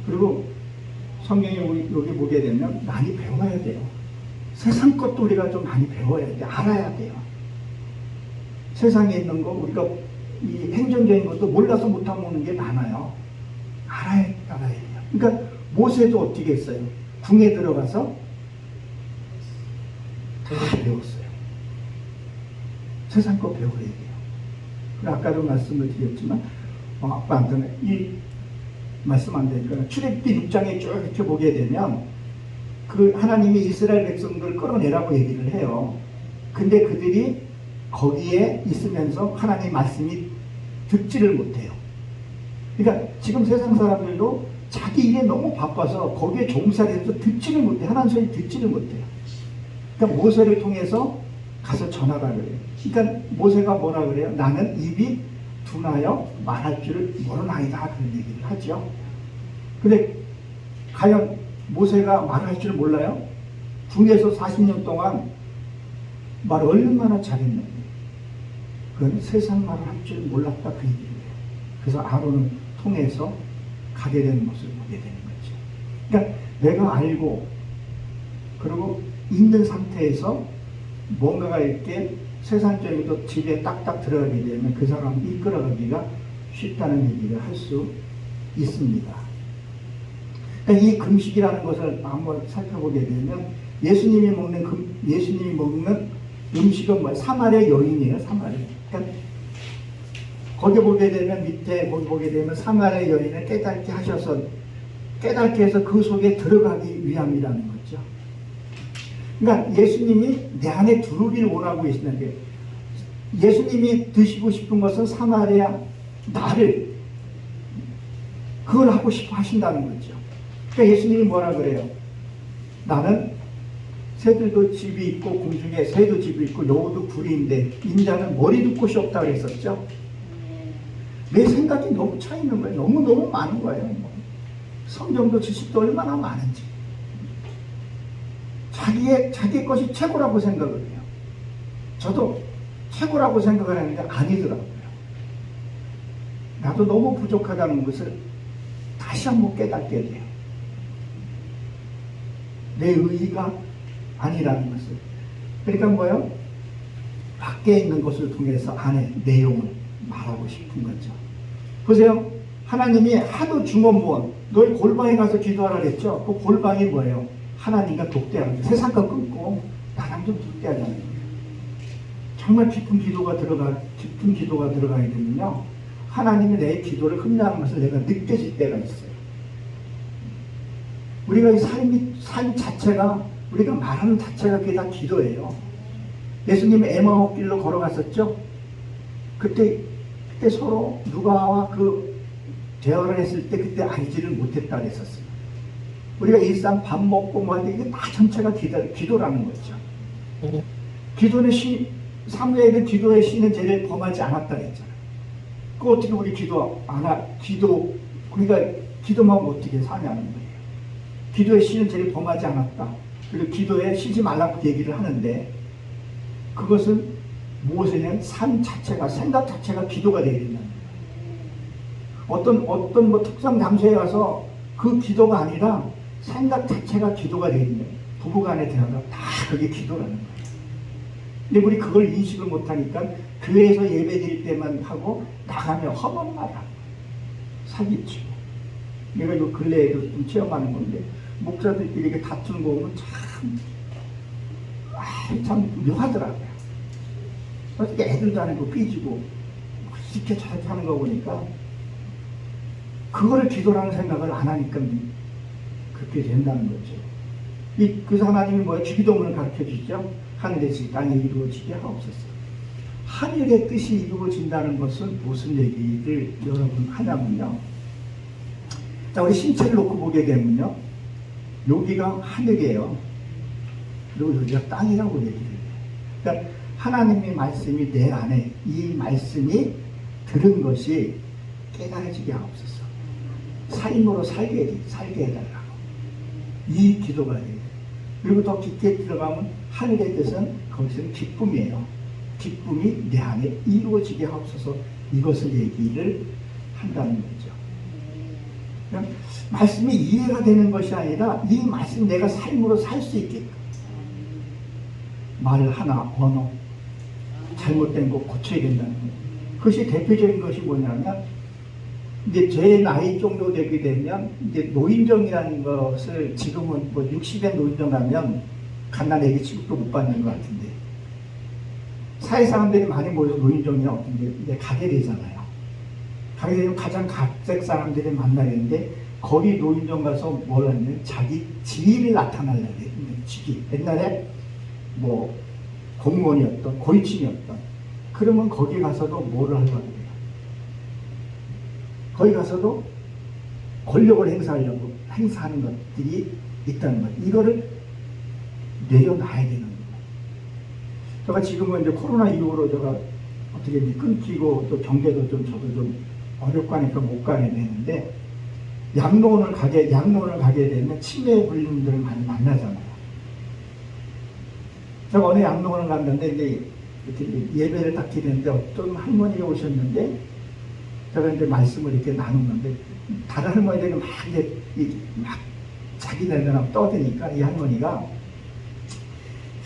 A: 그리고 성경에 우리 여기 보게 되면 많이 배워야 돼요. 세상 것도 우리가 좀 많이 배워야 돼. 알아야 돼요. 세상에 있는 거 우리가 이 행정적인 것도 몰라서 못하는 게 많아요. 알아야 돼요. 그러니까 모세도 어떻게 했어요? 궁에 들어가서 다 배웠어요. 세상 거 배워야 돼요. 아까도 말씀을 드렸지만 아빠한테는 이 말씀 안 되니까 출애굽기 6장에 쭉 이렇게 보게 되면 그 하나님이 이스라엘 백성들을 끌어내라고 얘기를 해요. 근데 그들이 거기에 있으면서 하나님 말씀이 듣지를 못해요. 그러니까 지금 세상 사람들도 자기 일에 너무 바빠서 거기에 종살이해서 듣지를 못해. 하나님 소리 듣지를 못해요. 그러니까 모세를 통해서 가서 전하라 그래요. 그러니까 모세가 뭐라 그래요? 나는 입이 둔하여 말할 줄을 모르나이다 그런 얘기를 하죠. 근데 과연 모세가 말할 줄 몰라요? 중에서 40년 동안 말을 얼마나 잘했는데 그건 세상 말을 할 줄 몰랐다 그 얘기예요. 그래서 아론을 통해서 가게 되는 모습을 보게 되는 거죠. 그러니까 내가 알고 그리고 있는 상태에서 뭔가가 이렇게 세상적이도 집에 딱딱 들어가게 되면 그 사람을 이끌어가기가 쉽다는 얘기를 할 수 있습니다. 그러니까 이 금식이라는 것을 한번 살펴보게 되면 예수님이 먹는 음식은 뭐예요? 사마리아 여인이에요. 사마리아. 그러니까 거기 보게 되면 밑에 거기 보게 되면 사마리아 여인을 깨닫게 하셔서 깨닫게 해서 그 속에 들어가기 위함이라는 거죠. 그러니까 예수님이 내 안에 들어오기를 원하고 계시는데 예수님이 드시고 싶은 것은 사마리아 나를 그걸 하고 싶어 하신다는 거죠. 그러니까 예수님이 뭐라 그래요? 나는 새들도 집이 있고 공중에 새도 집이 있고 여우도 굴이 있는데 인자는 머리 둘 곳이 없다고 그랬었죠. 내 생각이 너무 차 있는 거예요. 너무 많은 거예요. 성경도 지식도 얼마나 많은지. 자기의 것이 최고라고 생각을 해요. 저도 최고라고 생각을 하는데 아니더라고요. 나도 너무 부족하다는 것을 다시 한번 깨닫게 돼요. 내 의의가 아니라는 것을. 그러니까 뭐예요? 밖에 있는 것을 통해서 안에 내용을 말하고 싶은 거죠. 보세요. 하나님이 하도 중원부원 너희 골방에 가서 기도하라 그랬죠. 그 골방이 뭐예요? 하나님과 독대하는 거예요. 세상과 끊고 나랑 좀 독대하자는 거예요. 정말 깊은 기도가 들어가게 되면요. 하나님이 내 기도를 흠나는 것을 내가 느껴질 때가 있어요. 우리가 이 삶 자체가 우리가 말하는 자체가 그게 다 기도예요. 예수님이 에마오 길로 걸어갔었죠. 그때 서로 누가와 그 대화를 했을 때 그때 알지를 못했다 그랬었어요. 우리가 일상 밥 먹고 뭐 하는데 이게 다 전체가 기도라는 거죠. 기도는 사무엘은 기도의 신은 죄를 범하지 않았다 그랬잖아요. 그 어떻게 우리 그러니까 기도만 어떻게 사냐는 거예요. 기도의 신은 죄를 범하지 않았다. 그리고 기도에 쉬지 말라고 얘기를 하는데 그것은 무엇이냐면 삶 자체가 생각 자체가 기도가 되어야 된다는 거예요. 어떤 뭐 특정 장소에 가서 그 기도가 아니라 생각 자체가 기도가 되어야 된다. 부부간의 대화가 다 그게 기도라는 거예요. 근데 우리 그걸 인식을 못하니까 교회에서 예배 드릴 때만 하고 나가면 허망 말하고 사기치고. 내가 요 근래에도 좀 체험하는 건데 목사들끼리 이렇게 다투는 거 보면 참 묘하더라고요. 어떻게 애들도 아니고 삐지고 이렇게 저렇게 하는 거 보니까 그거를 기도라는 생각을 안 하니까 그렇게 된다는 거죠. 그래서 하나님이 뭐예요? 주기도문을 가르쳐 주시죠. 하늘의 땅에 이루어지게 하옵소서. 하늘의 뜻이 이루어진다는 것은 무슨 얘기를 여러분 하냐면요. 자, 우리 신체를 놓고 보게 되면요. 여기가 하늘이에요. 그리고 여기가 땅이라고 얘기를 해요. 그러니까 하나님의 말씀이 내 안에 이 말씀이 들은 것이 깨달아지게 하옵소서. 삶으로 살게 해달라고. 이 기도가 돼요. 그리고 더 깊게 들어가면 하늘의 뜻은 거기서는 기쁨이에요. 기쁨이 내 안에 이루어지게 하옵소서. 이것을 얘기를 한다는 거죠. 그냥 말씀이 이해가 되는 것이 아니라 이 말씀 내가 삶으로 살 수 있게끔 말 하나 언어 잘못된 거 고쳐야 된다는 거예요. 그것이 대표적인 것이 뭐냐면 이제 제 나이 정도 되게 되면 이제 노인정이라는 것을 지금은 뭐 60에 노인정 가면 갓난아기 취급도 못 받는 것 같은데 사회 사람들이 많이 모여서 노인정이나 어떤 데 이제 가게 되잖아요. 가게 되면 가장 각색 사람들이 만나는데 거기 노인정 가서 뭘 하냐면 자기 지위를 나타내려고 해요. 직위. 옛날에 뭐 공무원이었던 고위층이었던 그러면 거기 가서도 뭐를 하려고 해요. 거기 가서도 권력을 행사하는 것들이 있다는 거예요. 이거를 내려놔야 되는 거예요. 제가 지금은 이제 코로나 이후로 제가 어떻게 끊기고 또 경제도 좀 저도 좀 어렵고 하니까 못 가게 되는데 양로원을 가게 되면 치매에 걸린 분들을 많이 만나잖아요. 제가 어느 양로원을 갔는데 이제 이렇게 예배를 딱 드리는데 어떤 할머니가 오셨는데 제가 이제 말씀을 이렇게 나누는데 다른 할머니들이 막 자기네들하고 떠드니까 이 할머니가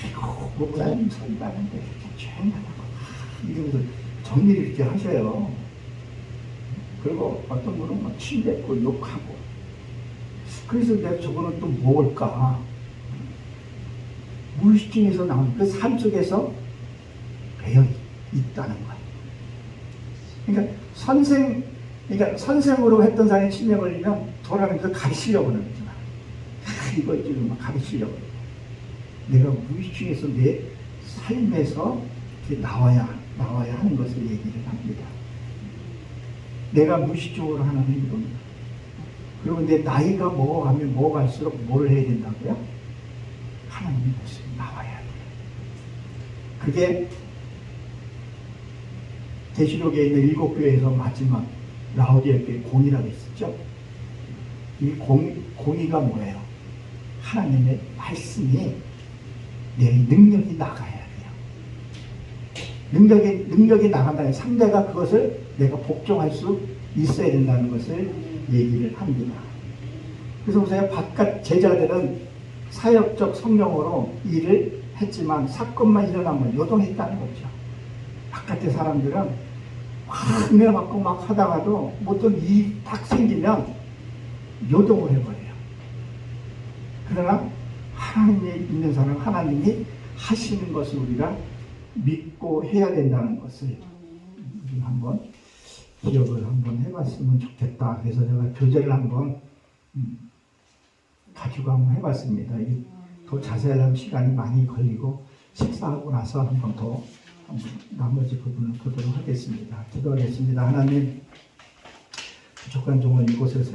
A: 아이고 목사님 소리 나는데 조용하다고 이러면서 정리를 이렇게 하셔요. 그리고 어떤 분은 막 침뱉고 욕하고 그래서 내가 저거는 또 뭘까 무의식 중에서 나오는 그 삶 속에서 배어 있다는 거예요. 그러니까 선생으로 했던 사람이 치매 걸리면 돌아가면서 가르치려고 하는 거잖아. 이거 지금 막 가르치려고 해요. 내가 무의식 중에서 내 삶에서 나와야 하는 것을 얘기를 합니다. 내가 무의식적으로 하는 행동입니다. 그리고 내 나이가 먹어갈수록 뭘 해야 된다고요? 하나님의 모습이 나와야 돼요. 그게 계시록에 있는 7교회에서 마지막 라오디아 교회 공의라고 있었죠. 이 공의가 뭐예요? 하나님의 말씀이 내 능력이 나가야 돼요. 능력이 나간다는 상대가 그것을 내가 복종할 수 있어야 된다는 것을 얘기를 합니다. 그래서 보세요. 바깥 제자들은 사역적 성령으로 일을 했지만 사건만 일어나면 요동했다는 거죠. 바깥의 사람들은 막 은혜 받고 막 하다가도 어떤 일이 딱 생기면 요동을 해버려요. 그러나 하나님이 있는 사람 하나님이 하시는 것을 우리가 믿고 해야 된다는 것을 우리 한번 기억을 한번 해봤으면 좋겠다. 그래서 제가 교재를 한번 가지고 한번 해봤습니다. 더 자세하려면 시간이 많이 걸리고 식사하고 나서 한번 더 나머지 부분을 보도록 하겠습니다. 기도하겠습니다. 하나님 부족한 종을 이곳에서